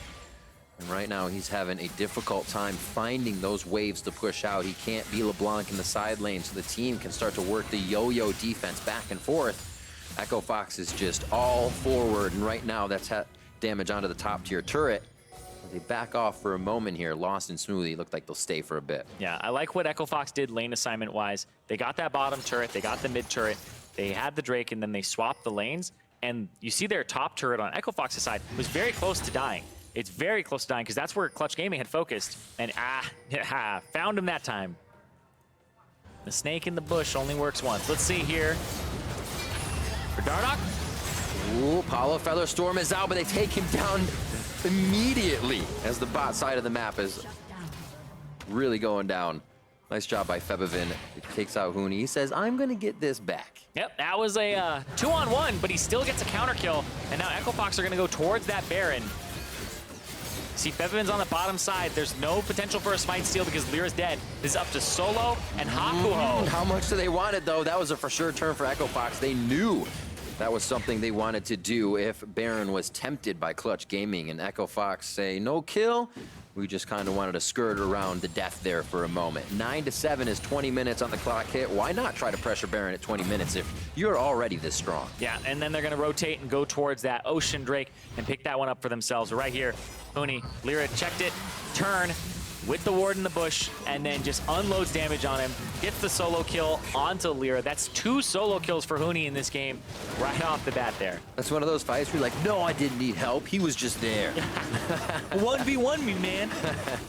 And right now he's having a difficult time finding those waves to push out. He can't be LeBlanc in the side lane, so the team can start to work the yo-yo defense back and forth. Echo Fox is just all forward, and right now that's damage onto the top tier turret. They back off for a moment here. Lost and Smoothie look like they'll stay for a bit. Yeah, I like what Echo Fox did lane assignment-wise. They got that bottom turret, they got the mid turret, they had the Drake, and then they swapped the lanes. And you see their top turret on Echo Fox's side was very close to dying. It's very close to dying because that's where Clutch Gaming had focused. And found him that time. The snake in the bush only works once. Let's see here. For Dardoch. Ooh, Paulo Feather Storm is out, but they take him down immediately as the bot side of the map is really going down. Nice job by Febiven. It takes out Huni. He says, I'm going to get this back. Yep, that was a 2-on-1, but he still gets a counter kill. And now Echo Fox are going to go towards that Baron. See, Febiven's on the bottom side. There's no potential for a smite steal because LirA's dead. This is up to Solo and Hakuho. How much do they want it, though? That was a for sure turn for Echo Fox. They knew that was something they wanted to do if Baron was tempted by Clutch Gaming, and Echo Fox say, no kill. We just kind of wanted to skirt around the death there for a moment. 9-7 is 20 minutes on the clock hit. Why not try to pressure Baron at 20 minutes if you're already this strong? Yeah, and then they're going to rotate and go towards that Ocean Drake and pick that one up for themselves. Right here, Huni, LirA checked it, turn with the ward in the bush, and then just unloads damage on him. Gets the solo kill onto LirA. That's 2 solo kills for Huni in this game right off the bat there. That's one of those fights where you're like, no, I didn't need help. He was just there. 1v1 me, man.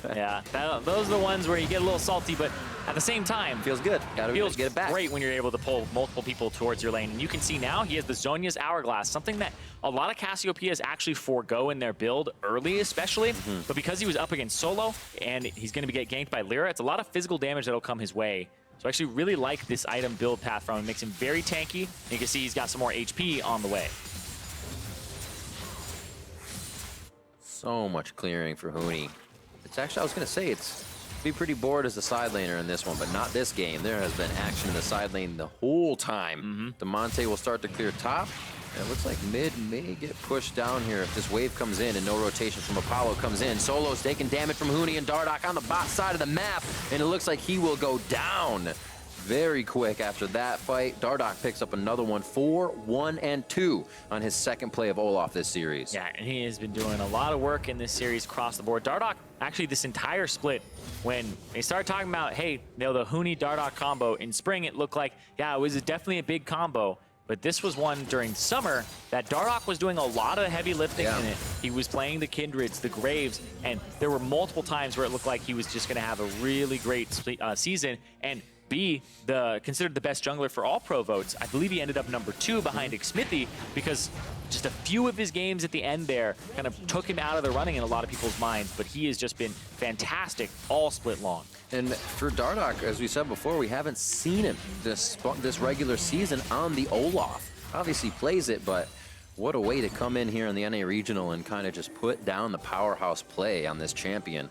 Yeah, those are the ones where you get a little salty, but at the same time, Feels good. Gotta feels get it back. great when you're able to pull multiple people towards your lane. And you can see now he has the Zhonya's Hourglass, something that a lot of Cassiopeias actually forego in their build early, especially. But because he was up against Solo and he's going to get ganked by LirA, it's a lot of physical damage that'll come his way. So I actually really like this item build path from him. Makes him very tanky. And you can see he's got some more HP on the way. So much clearing for Huni. It's actually, I was going to say, be pretty bored as a side laner in this one, but not this game. There has been action in the side lane the whole time. Damonte will start to clear top. And it looks like mid may get pushed down here if this wave comes in and no rotation from Apollo comes in. Solo's taking damage from Huni and Dardoch on the bot side of the map, and it looks like he will go down very quick after that fight. Dardoch picks up another one, 4-1-2 on his second play of Olaf this series. Yeah, and he has been doing a lot of work in this series across the board. Dardoch, actually this entire split, when they started talking about, hey, you know, the Huni-Dardoch combo in spring, it looked like, yeah, it was definitely a big combo. But this was one during summer that Dardoch was doing a lot of heavy lifting in it. He was playing the Kindreds, the Graves, and there were multiple times where it looked like he was just going to have a really great season and be considered the best jungler for all pro votes. I believe he ended up number 2 behind Xmithy because just a few of his games at the end there kind of took him out of the running in a lot of people's minds, but he has just been fantastic all split long. And for Dardoch, as we said before, we haven't seen him this regular season on the Olaf. Obviously plays it, but what a way to come in here in the NA Regional and kind of just put down the powerhouse play on this champion.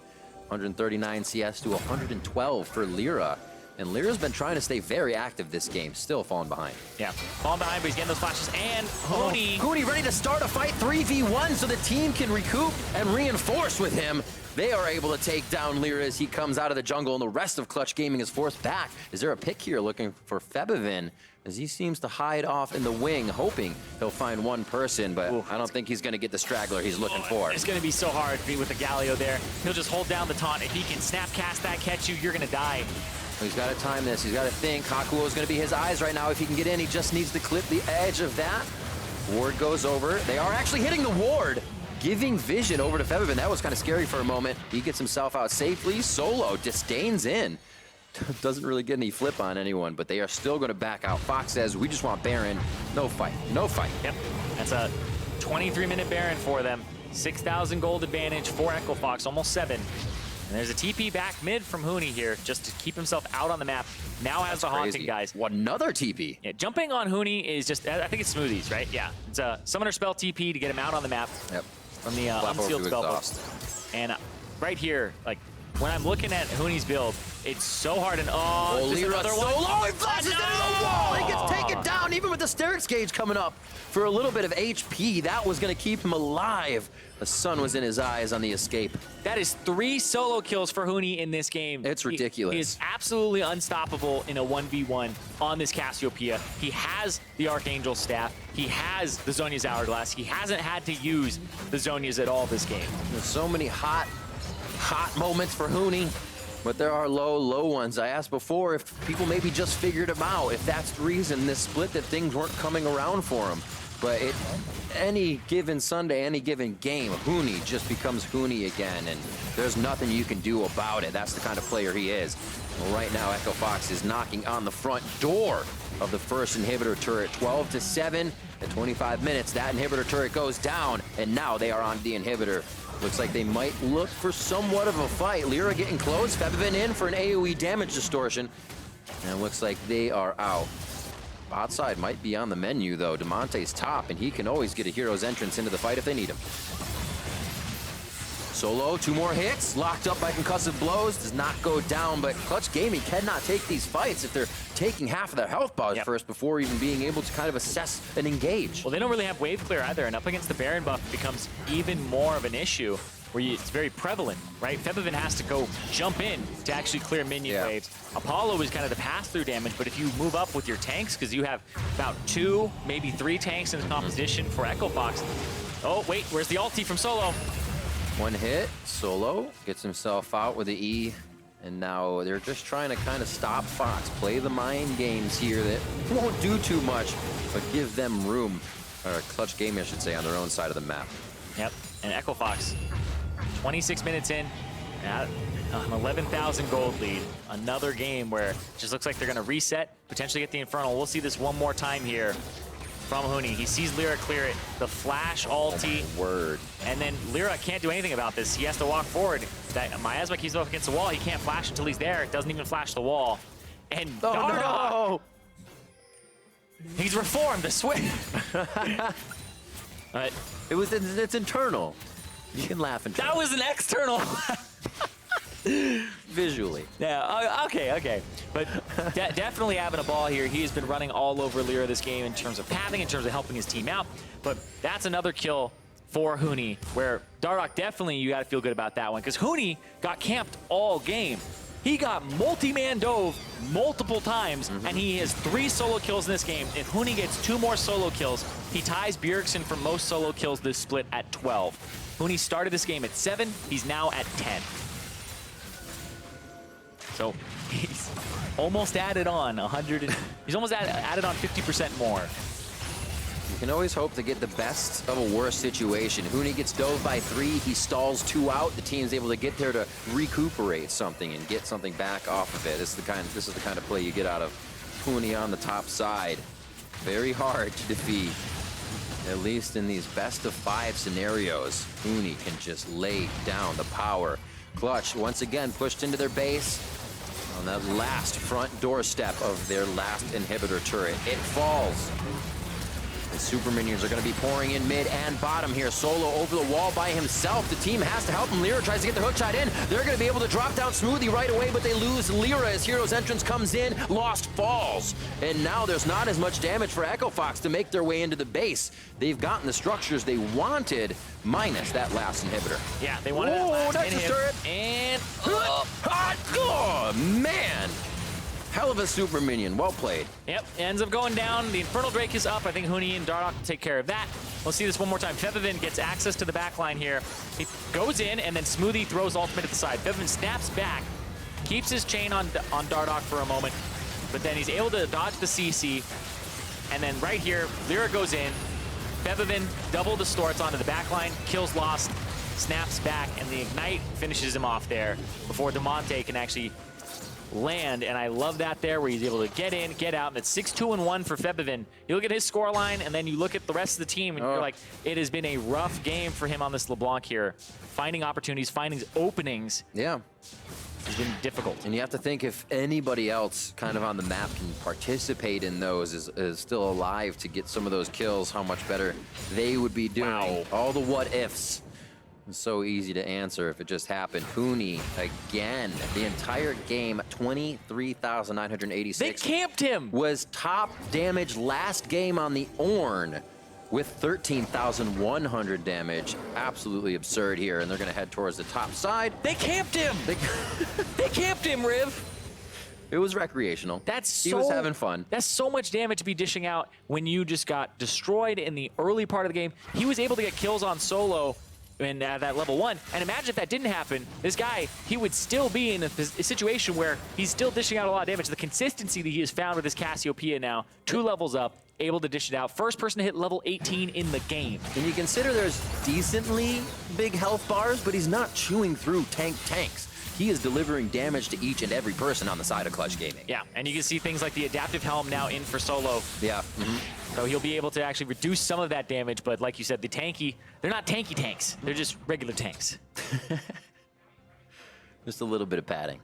139 CS to 112 for LirA. And LirA's been trying to stay very active this game, still falling behind. Yeah, falling behind, but he's getting those flashes. And Huni. Huni ready to start a fight 3v1 so the team can recoup and reinforce with him. They are able to take down LirA as he comes out of the jungle, and the rest of Clutch Gaming is forced back. Is there a pick here looking for Febiven as he seems to hide off in the wing, hoping he'll find one person, but I don't think he's going to get the straggler he's looking for. It's going to be so hard with the Galio there. He'll just hold down the taunt. If he can snap cast that, catch you, you're going to die. He's got to time this. He's got to think. Hakuho is going to be his eyes right now. If he can get in, he just needs to clip the edge of that. Ward goes over. They are actually hitting the ward, giving vision over to Febiven. That was kind of scary for a moment. He gets himself out safely. Solo disdains in. Doesn't really get any flip on anyone, but they are still going to back out. Fox says, we just want Baron. No fight. No fight. Yep. That's a 23-minute Baron for them. 6,000 gold advantage for Echo Fox, almost 7. And there's a TP back mid from Huni here, just to keep himself out on the map. Now has the haunting, guys. What, another TP? Yeah, jumping on Huni is just, I think it's Smoothies, right? Yeah, it's a summoner spell TP to get him out on the map. Yep. From the unsealed spell book. And right here, like, when I'm looking at Huni's build, it's so hard. And oh, LirA another so one. low, he flashes into the wall. He gets taken down, even with the Sterix gauge coming up for a little bit of HP. That was going to keep him alive. The sun was in his eyes on the escape. That is 3 solo kills for Huni in this game. It's ridiculous. He is absolutely unstoppable in a 1v1 on this Cassiopeia. He has the Archangel staff. He has the Zhonya's Hourglass. He hasn't had to use the Zhonya's at all this game. There's so many hot moments for Huni, but there are low ones. I asked before if people maybe just figured him out, if that's the reason this split, that things weren't coming around for him. But any given Sunday, any given game, Huni just becomes Huni again, and there's nothing you can do about it. That's the kind of player he is. Well, right now, Echo Fox is knocking on the front door of the first inhibitor turret. 12-7 at 25 minutes. That inhibitor turret goes down, and now they are on the inhibitor. Looks like they might look for somewhat of a fight. LirA getting close. Febiven in for an AoE damage distortion. And it looks like they are out. Bot side might be on the menu, though. Damonte's top, and he can always get a hero's entrance into the fight if they need him. Solo, 2 more hits. Locked up by concussive blows. Does not go down, but Clutch Gaming cannot take these fights if they're taking half of their health bars first before even being able to kind of assess and engage. Well, they don't really have wave clear either, and up against the Baron buff becomes even more of an issue where it's very prevalent, right? Febiven has to go jump in to actually clear minion waves. Apollo is kind of the pass-through damage, but if you move up with your tanks, because you have about 2, maybe 3 tanks in the composition for Echo Fox. Oh, wait, where's the ulti from Solo? 1 hit, Solo gets himself out with the E, and now they're just trying to kind of stop Fox, play the mind games here that won't do too much, but give them room, or Clutch Gaming, I should say, on their own side of the map. Yep, and Echo Fox, 26 minutes in, at an 11,000 gold lead. Another game where it just looks like they're going to reset, potentially get the Infernal. We'll see this one more time here from Huni. He sees LirA clear it, the flash ulti. Oh, word. And then LirA can't do anything about this. He has to walk forward. That Miasma keeps up against the wall. He can't flash until he's there. It doesn't even flash the wall. And Dardoch, no! He's reformed, I swear. But It's internal. You can laugh and that was an external. visually. Yeah, okay. But definitely having a ball here. He has been running all over LirA this game in terms of pathing, in terms of helping his team out. But that's another kill for Huni, where Dardoch, definitely you got to feel good about that one, because Huni got camped all game. He got multi-man dove multiple times, and he has 3 solo kills in this game. If Huni gets 2 more solo kills, he ties Bjergsen for most solo kills this split at 12. Huni started this game at 7, he's now at 10. So he's almost added on 100. He's almost added on 50% more. You can always hope to get the best of a worse situation. Huni gets dove by 3, he stalls 2 out. The team's able to get there to recuperate something and get something back off of it. This is the kind of play you get out of Huni on the top side. Very hard to defeat. At least in these best of 5 scenarios, Huni can just lay down the power. Clutch once again pushed into their base on that last front doorstep of their last inhibitor turret. It falls. The super minions are going to be pouring in mid and bottom here. Solo over the wall by himself. The team has to help him. LirA tries to get the hook shot in. They're going to be able to drop down Smoothie right away, but they lose LirA as Hero's entrance comes in. Lost falls. And now there's not as much damage for Echo Fox to make their way into the base. They've gotten the structures they wanted, minus that last inhibitor. Yeah, they wanted that last that's inhib. a turret. And Oh, man. Hell of a super minion. Well played. Yep, ends up going down. The Infernal Drake is up. I think Huni and Dardoch take care of that. We'll see this one more time. Febiven gets access to the back line here. He goes in, and then Smoothie throws ultimate at the side. Febiven snaps back, keeps his chain on Dardoch for a moment, but then he's able to dodge the CC. And then right here, LirA goes in. Febiven double distorts onto the back line, kills Lost, snaps back, and the Ignite finishes him off there before Damonte can actually land, and I love that there where he's able to get in, get out, and it's 6-2-1 for Febiven. You look at his scoreline, and then you look at the rest of the team, and you're like, it has been a rough game for him on this LeBlanc here. Finding opportunities, finding openings. Yeah. Has been difficult. And you have to think if anybody else kind of on the map can participate in those, is still alive to get some of those kills, how much better they would be doing. Wow. All the what ifs. It's so easy to answer if it just happened. Huni, again, the entire game, 23,986. They camped him! Was top damage last game on the Ornn with 13,100 damage. Absolutely absurd here, and they're gonna head towards the top side. They camped him! They camped him, Riv! It was recreational. He was having fun. That's so much damage to be dishing out when you just got destroyed in the early part of the game. He was able to get kills on solo in that level 1, and imagine if that didn't happen, this guy, he would still be in a situation where he's still dishing out a lot of damage. The consistency that he has found with his Cassiopeia now, 2 levels up, able to dish it out. First person to hit level 18 in the game. And you consider there's decently big health bars, but he's not chewing through tanks. He is delivering damage to each and every person on the side of Clutch Gaming. Yeah, and you can see things like the adaptive helm now in for solo. Yeah. So he'll be able to actually reduce some of that damage, but like you said, the tanky, they're not tanky tanks. They're just regular tanks. Just a little bit of padding.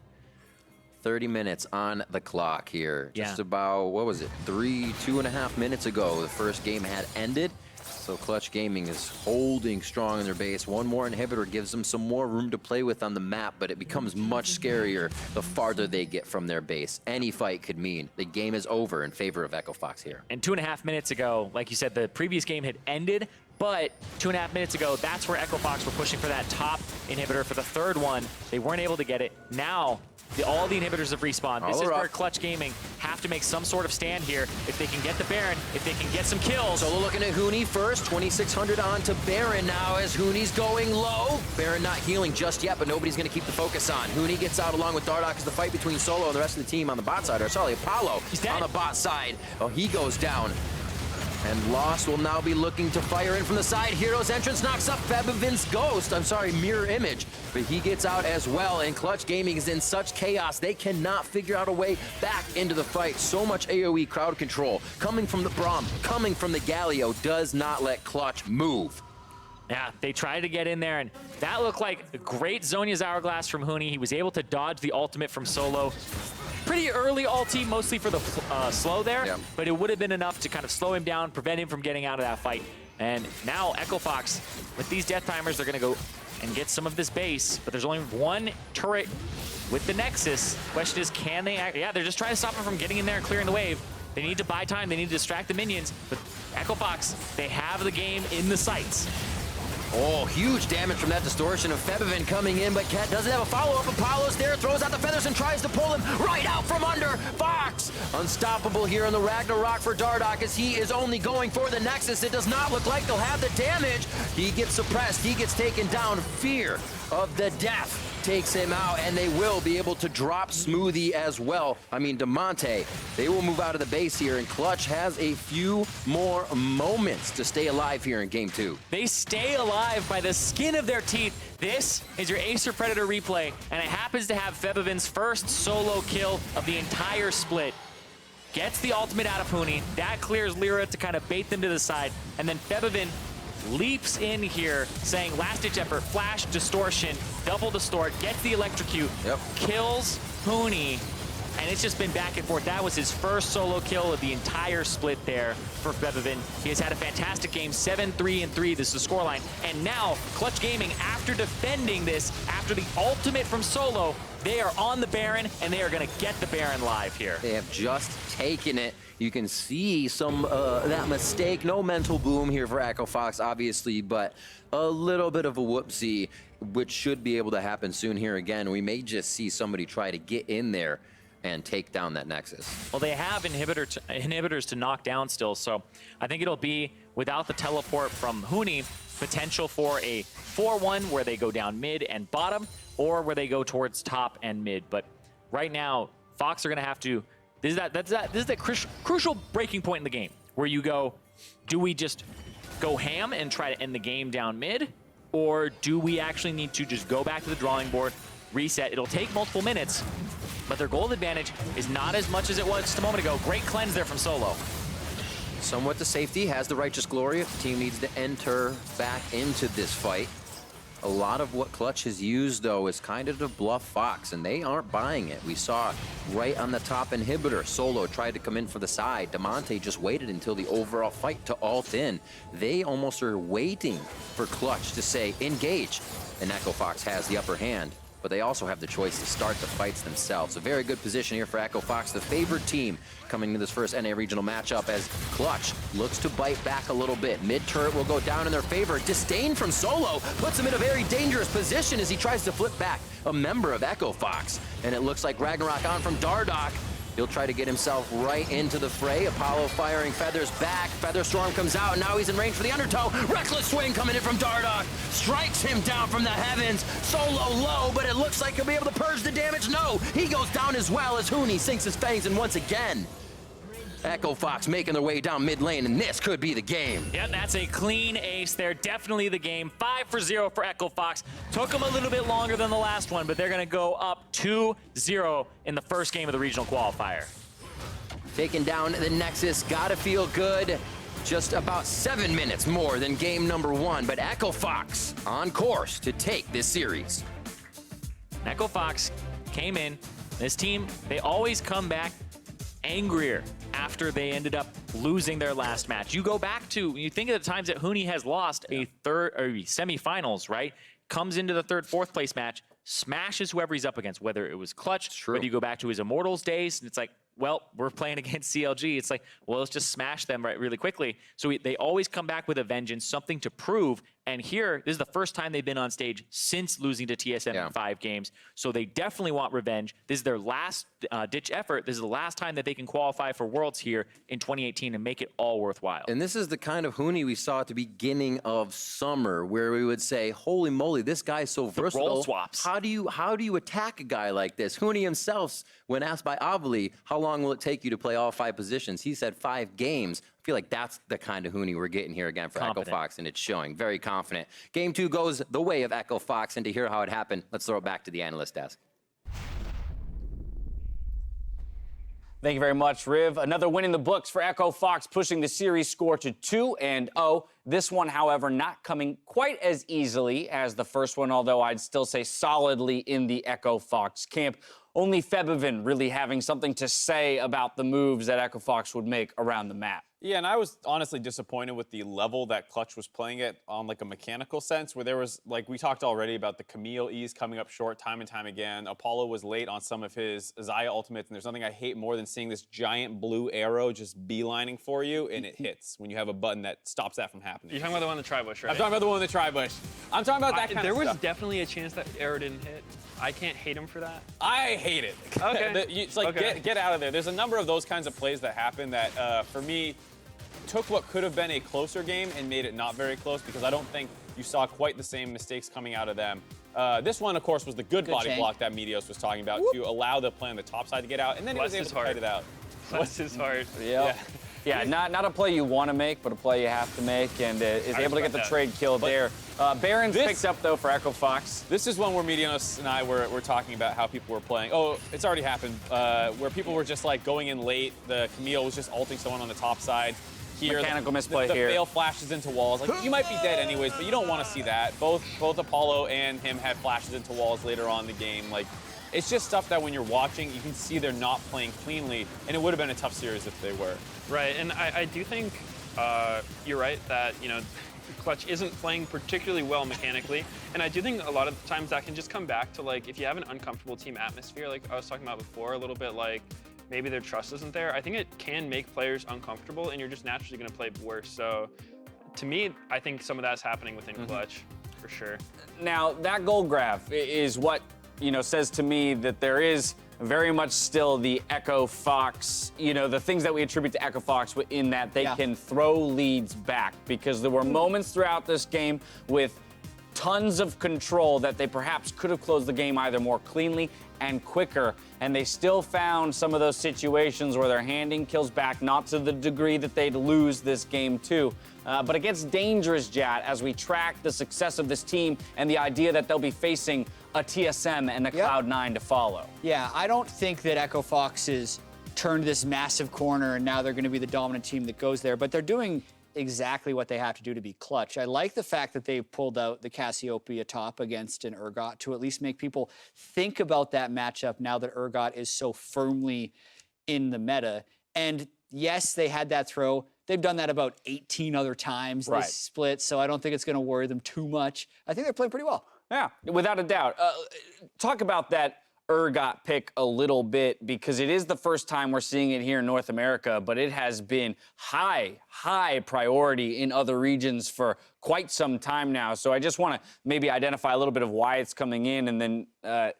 30 minutes on the clock here. Yeah. Just about, what was it, 2.5 minutes ago, the first game had ended. So Clutch Gaming is holding strong in their base. One more inhibitor gives them some more room to play with on the map, but it becomes much scarier the farther they get from their base. Any fight could mean the game is over in favor of Echo Fox here. And 2.5 minutes ago, like you said, the previous game had ended, but 2.5 minutes ago, that's where Echo Fox were pushing for that top inhibitor for the third one. They weren't able to get it. Now, all the inhibitors have respawned. This is where Clutch Gaming have to make some sort of stand here. If they can get the Baron, if they can get some kills. Solo looking at Huni first, 2,600 on to Baron now as Huni's going low. Baron not healing just yet, but nobody's going to keep the focus on. Huni gets out along with Dardoch as the fight between Solo and the rest of the team on the bot side. Or sorry, Apollo on the bot side. Oh, he goes down. And Lost will now be looking to fire in from the side. Hero's entrance knocks up Febiven's ghost. I'm sorry, mirror image. But he gets out as well, and Clutch Gaming is in such chaos. They cannot figure out a way back into the fight. So much AoE crowd control coming from the Braum, coming from the Galio, does not let Clutch move. Yeah, they tried to get in there, and that looked like a great Zhonya's Hourglass from Huni. He was able to dodge the ultimate from Solo. Pretty early ulti, mostly for the slow there, but it would have been enough to kind of slow him down, prevent him from getting out of that fight. And now Echo Fox, with these death timers, they're going to go and get some of this base, but there's only one turret with the Nexus. Question is, can they act? Yeah, they're just trying to stop him from getting in there and clearing the wave. They need to buy time, they need to distract the minions, but Echo Fox, they have the game in the sights. Oh, huge damage from that distortion of Febiven coming in, but Cat doesn't have a follow-up. Apollo's there, throws out the feathers and tries to pull him right out from under. Fox, unstoppable here in the Ragnarok for Dardoch as he is only going for the Nexus. It does not look like they'll have the damage. He gets suppressed, he gets taken down. Fear of the death takes him out, and they will be able to drop Smoothie as well. I mean, Damonte, they will move out of the base here, and Clutch has a few more moments to stay alive here in Game 2. They stay alive by the skin of their teeth. This is your Acer Predator replay, and it happens to have Febiven's first solo kill of the entire split. Gets the ultimate out of Huni. That clears LirA to kind of bait them to the side, and then Febiven leaps in here saying last-ditch effort, flash, distortion, double distort, gets the electrocute, kills Huni, and it's just been back and forth. That was his first solo kill of the entire split there for Febiven. He has had a fantastic game, 7-3-3, this is the scoreline. And now, Clutch Gaming, after defending this, after the ultimate from Solo, they are on the Baron, and they are gonna get the Baron live here. They have just taken it. You can see some that mistake. No mental boom here for Echo Fox, obviously, but a little bit of a whoopsie, which should be able to happen soon here again. We may just see somebody try to get in there and take down that Nexus. Well, they have inhibitors to knock down still, so I think it'll be, without the teleport from Huni, potential for a 4-1 where they go down mid and bottom, or where they go towards top and mid. But right now, Fox are going to have to... This is that crucial breaking point in the game where you go, do we just go ham and try to end the game down mid? Or do we actually need to just go back to the drawing board, reset? It'll take multiple minutes, but their gold advantage is not as much as it was just a moment ago. Great cleanse there from Solo. Somewhat to safety, has the Righteous Glory if the team needs to enter back into this fight. A lot of what Clutch has used, though, is kind of to bluff Fox, and they aren't buying it. We saw right on the top inhibitor, Solo tried to come in for the side. Damonte just waited until the overall fight to ult in. They almost are waiting for Clutch to say, engage. And Echo Fox has the upper hand, but they also have the choice to start the fights themselves. A very good position here for Echo Fox, the favored team coming to this first NA regional matchup as Clutch looks to bite back a little bit. Mid turret will go down in their favor. Disdain from Solo puts him in a very dangerous position as he tries to flip back a member of Echo Fox. And it looks like Ragnarok on from Dardoch. He'll try to get himself right into the fray. Apollo firing Feathers back. Featherstorm comes out, and now he's in range for the undertow. Reckless swing coming in from Dardoch. Strikes him down from the heavens. Solo low, but it looks like he'll be able to purge the damage. No, he goes down as well as Huni sinks his fangs in once again. Echo Fox making their way down mid lane, and this could be the game. Yeah, that's a clean ace there. Definitely the game. 5-0 for Echo Fox. Took them a little bit longer than the last one, but they're going to go up 2-0 in the first game of the regional qualifier. Taking down the Nexus, gotta feel good. Just about 7 minutes more than game number 1, but Echo Fox on course to take this series. Echo Fox came in. This team, they always come back angrier after they ended up losing their last match. You go back to, you think of the times that Huni has lost a third or semifinals, right? Comes into the third, fourth place match, smashes whoever he's up against, whether it was Clutch, whether you go back to his Immortals days, and it's like, well, we're playing against CLG. It's like, well, let's just smash them really quickly. So they always come back with a vengeance, something to prove. And here, this is the first time they've been on stage since losing to TSM in 5 games. So they definitely want revenge. This is their last ditch effort. This is the last time that they can qualify for Worlds here in 2018 and make it all worthwhile. And this is the kind of Huni we saw at the beginning of summer, where we would say, holy moly, this guy's so versatile. Role swaps. How do you attack a guy like this? Huni himself, when asked by Avali, how long will it take you to play all 5 positions? He said 5 games. I feel like that's the kind of Huni we're getting here again for Echo Fox, and it's showing. Very confident. Game 2 goes the way of Echo Fox, and to hear how it happened, let's throw it back to the analyst desk. Thank you very much, Riv. Another win in the books for Echo Fox, pushing the series score to 2-0. This one, however, not coming quite as easily as the first one, although I'd still say solidly in the Echo Fox camp. Only Febiven really having something to say about the moves that Echo Fox would make around the map. Yeah, and I was honestly disappointed with the level that Clutch was playing it on like a mechanical sense, where there was, like we talked already about the Camille E's coming up short time and time again. Apollo was late on some of his Xayah ultimates, and there's nothing I hate more than seeing this giant blue arrow just beelining for you, and it hits when you have a button that stops that from happening. You're talking about the one in the tri-bush, right? I'm talking about the one in the tri-bush. I'm talking about that kind of There stuff. was definitely a chance that arrow didn't hit. I can't hate him for that. I hate it. Okay. It's like, get out of there. There's a number of those kinds of plays that happen that, for me, took what could have been a closer game and made it not very close, because I don't think you saw quite the same mistakes coming out of them. This one, of course, was the good body block that Medios was talking about to allow the play on the top side to get out, and then he was able to fight it out. Bless his heart. Yeah, not a play you want to make, but a play you have to make, and is able to get the trade kill there. Baron's picked up, though, for Echo Fox. This is one where Medios and I were talking about how people were playing. Oh, it's already happened, where people were just like going in late. The Camille was just ulting someone on the top side. Here, mechanical misplay the here. fail flashes into walls. Like, you might be dead anyways, but you don't want to see that. Both Apollo and him had flashes into walls later on in the game. Like, it's just stuff that when you're watching, you can see they're not playing cleanly, and it would have been a tough series if they were. Right, and I do think you're right that, Clutch isn't playing particularly well mechanically, and I do think a lot of times that can just come back to, like, if you have an uncomfortable team atmosphere, like I was talking about before, a little bit like maybe their trust isn't there. I think it can make players uncomfortable, and you're just naturally going to play worse. So to me, I think some of that's happening within Clutch, for sure. Now, that gold graph is what, says to me that there is very much still the Echo Fox, the things that we attribute to Echo Fox in that they can throw leads back, because there were moments throughout this game with tons of control that they perhaps could have closed the game either more cleanly and quicker, and they still found some of those situations where they're handing kills back, not to the degree that they'd lose this game too. But it gets dangerous, Jat, as we track the success of this team and the idea that they'll be facing a TSM and a Cloud9 to follow. Yeah, I don't think that Echo Fox has turned this massive corner and now they're going to be the dominant team that goes there, but they're doing exactly what they have to do to be clutch. I like the fact that they pulled out the Cassiopeia top against an Urgot to at least make people think about that matchup now that Urgot is so firmly in the meta. And yes, they had that throw. They've done that about 18 other times this split, so I don't think it's going to worry them too much. I think they're playing pretty well. Yeah, without a doubt. Talk about that Urgot pick a little bit, because it is the first time we're seeing it here in North America, but it has been high priority in other regions for quite some time now. So I just want to maybe identify a little bit of why it's coming in, and then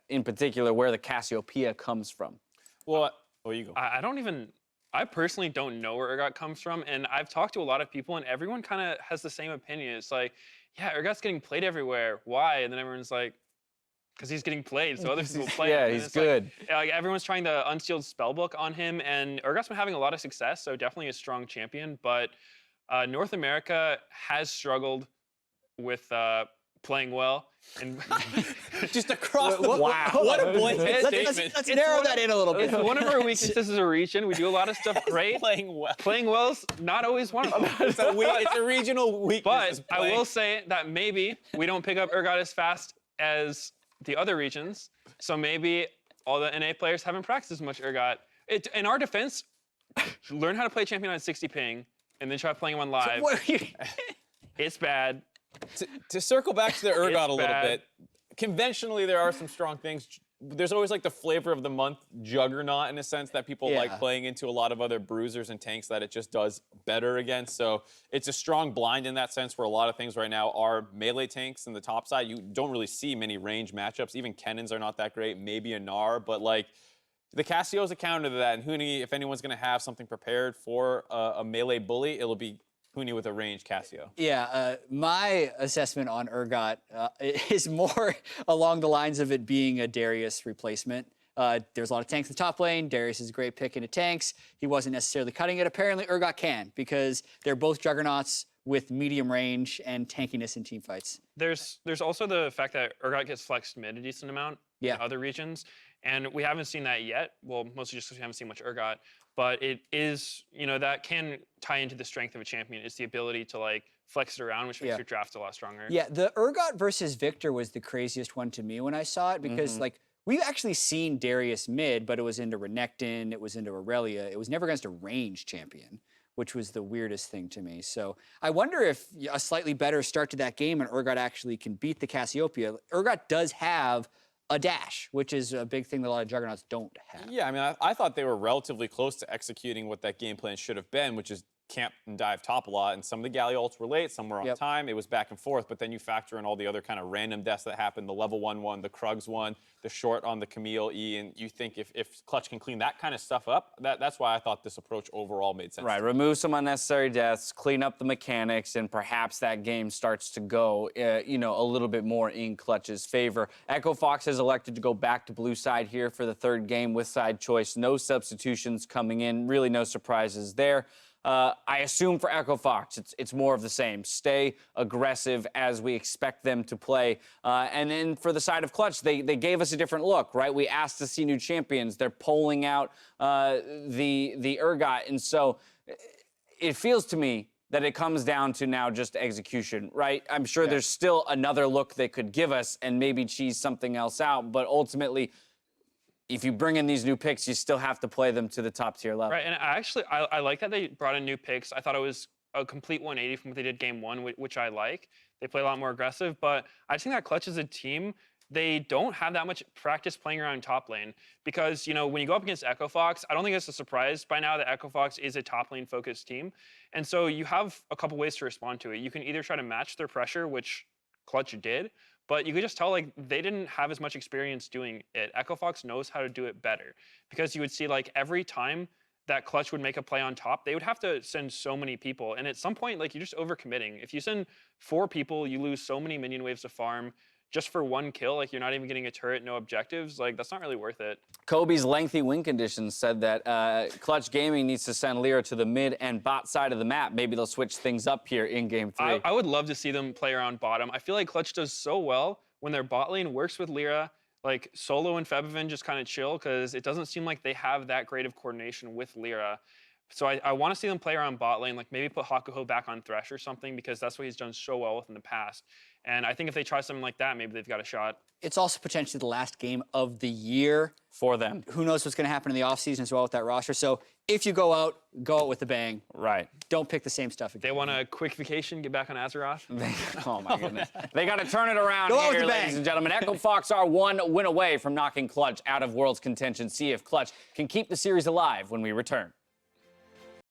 in particular where the Cassiopeia comes from. Well, you go. I personally don't know where Urgot comes from, and I've talked to a lot of people, and everyone kind of has the same opinion. It's like, yeah, Urgot's getting played everywhere. Why? And then everyone's like, because he's getting played, so other people play him. He's good. Like everyone's trying the unsealed spellbook on him, and Urgot's been having a lot of success, so definitely a strong champion. But North America has struggled with playing well. And just across the board. Wow. What a blanket statement. Let's narrow that in a little bit. It's one of our weaknesses as a region. We do a lot of stuff great. Playing well. Playing well is not always one of them. It's a regional weakness. But I will say that maybe we don't pick up Urgot as fast as the other regions, so maybe all the NA players haven't practiced as much Urgot. In our defense, learn how to play champion on 60 ping, and then try playing him on live. It's bad. To circle back to the Urgot a little bit, conventionally there are some strong things. There's always like the flavor of the month juggernaut in a sense that people like playing into a lot of other bruisers and tanks that it just does better against. So it's a strong blind in that sense where a lot of things right now are melee tanks in the top side. You don't really see many range matchups. Even Kennons are not that great, maybe a Gnar, but like the Cassio's a counter to that. And Huni, if anyone's gonna have something prepared for a melee bully, it'll be Huni with a range Cassio. Yeah, my assessment on Urgot is more along the lines of it being a Darius replacement. There's a lot of tanks in the top lane. Darius is a great pick into tanks. He wasn't necessarily cutting it. Apparently, Urgot can, because they're both juggernauts with medium range and tankiness in team fights. There's also the fact that Urgot gets flexed mid a decent amount in other regions, and we haven't seen that yet. Well, mostly just because we haven't seen much Urgot. But it is, that can tie into the strength of a champion. It's the ability to like flex it around, which makes your draft a lot stronger. Yeah, the Urgot versus Victor was the craziest one to me when I saw it, because like we've actually seen Darius mid, but it was into Renekton, it was into Aurelia. It was never against a range champion, which was the weirdest thing to me. So I wonder if a slightly better start to that game and Urgot actually can beat the Cassiopeia. Urgot does have a dash, which is a big thing that a lot of juggernauts don't have. Yeah, I mean, I thought they were relatively close to executing what that game plan should have been, which is camp and dive top a lot. And some of the Galio ults were late, some were on time. It was back and forth, but then you factor in all the other kind of random deaths that happened, the level 1-1, the Krugs one, the short on the Camille E, and you think if Clutch can clean that kind of stuff up, that's why I thought this approach overall made sense. Right, remove some unnecessary deaths, clean up the mechanics, and perhaps that game starts to go, a little bit more in Clutch's favor. Echo Fox has elected to go back to blue side here for the third game with side choice. No substitutions coming in, really no surprises there. I assume for Echo Fox, it's more of the same. Stay aggressive as we expect them to play. And then for the side of Clutch, they gave us a different look, right? We asked to see new champions. They're polling out the Urgot. And so it feels to me that it comes down to now just execution, right? I'm sure there's still another look they could give us and maybe cheese something else out. But ultimately, if you bring in these new picks, you still have to play them to the top tier level. Right, and I like that they brought in new picks. I thought it was a complete 180 from what they did game one, which I like. They play a lot more aggressive, but I just think that Clutch as a team, they don't have that much practice playing around top lane because, when you go up against Echo Fox, I don't think it's a surprise by now that Echo Fox is a top lane focused team. And so you have a couple ways to respond to it. You can either try to match their pressure, which Clutch did, but you could just tell they didn't have as much experience doing it. Echo Fox knows how to do it better because you would see every time that Clutch would make a play on top, they would have to send so many people. And at some point, like, you're just overcommitting. If you send 4 people, you lose so many minion waves to farm just for 1 kill. Like, you're not even getting a turret, no objectives. Like, that's not really worth it. Kobe's lengthy win conditions said that Clutch Gaming needs to send LirA to the mid and bot side of the map. Maybe they'll switch things up here in game 3. I would love to see them play around bottom. I feel like Clutch does so well when their bot lane works with LirA. Like, Solo and Febiven just kind of chill because it doesn't seem like they have that great of coordination with LirA. So I want to see them play around bot lane, like maybe put Hakuho back on Thresh or something, because that's what he's done so well with in the past. And I think if they try something like that, maybe they've got a shot. It's also potentially the last game of the year for them. Who knows what's going to happen in the offseason as well with that roster. So if you go out with a bang. Right. Don't pick the same stuff again. They want a quick vacation, get back on Azeroth? Oh, my goodness. They got to turn it around Go out with here, a bang. ladies and gentlemen. Echo Fox are 1 win away from knocking Clutch out of World's contention. See if Clutch can keep the series alive when we return.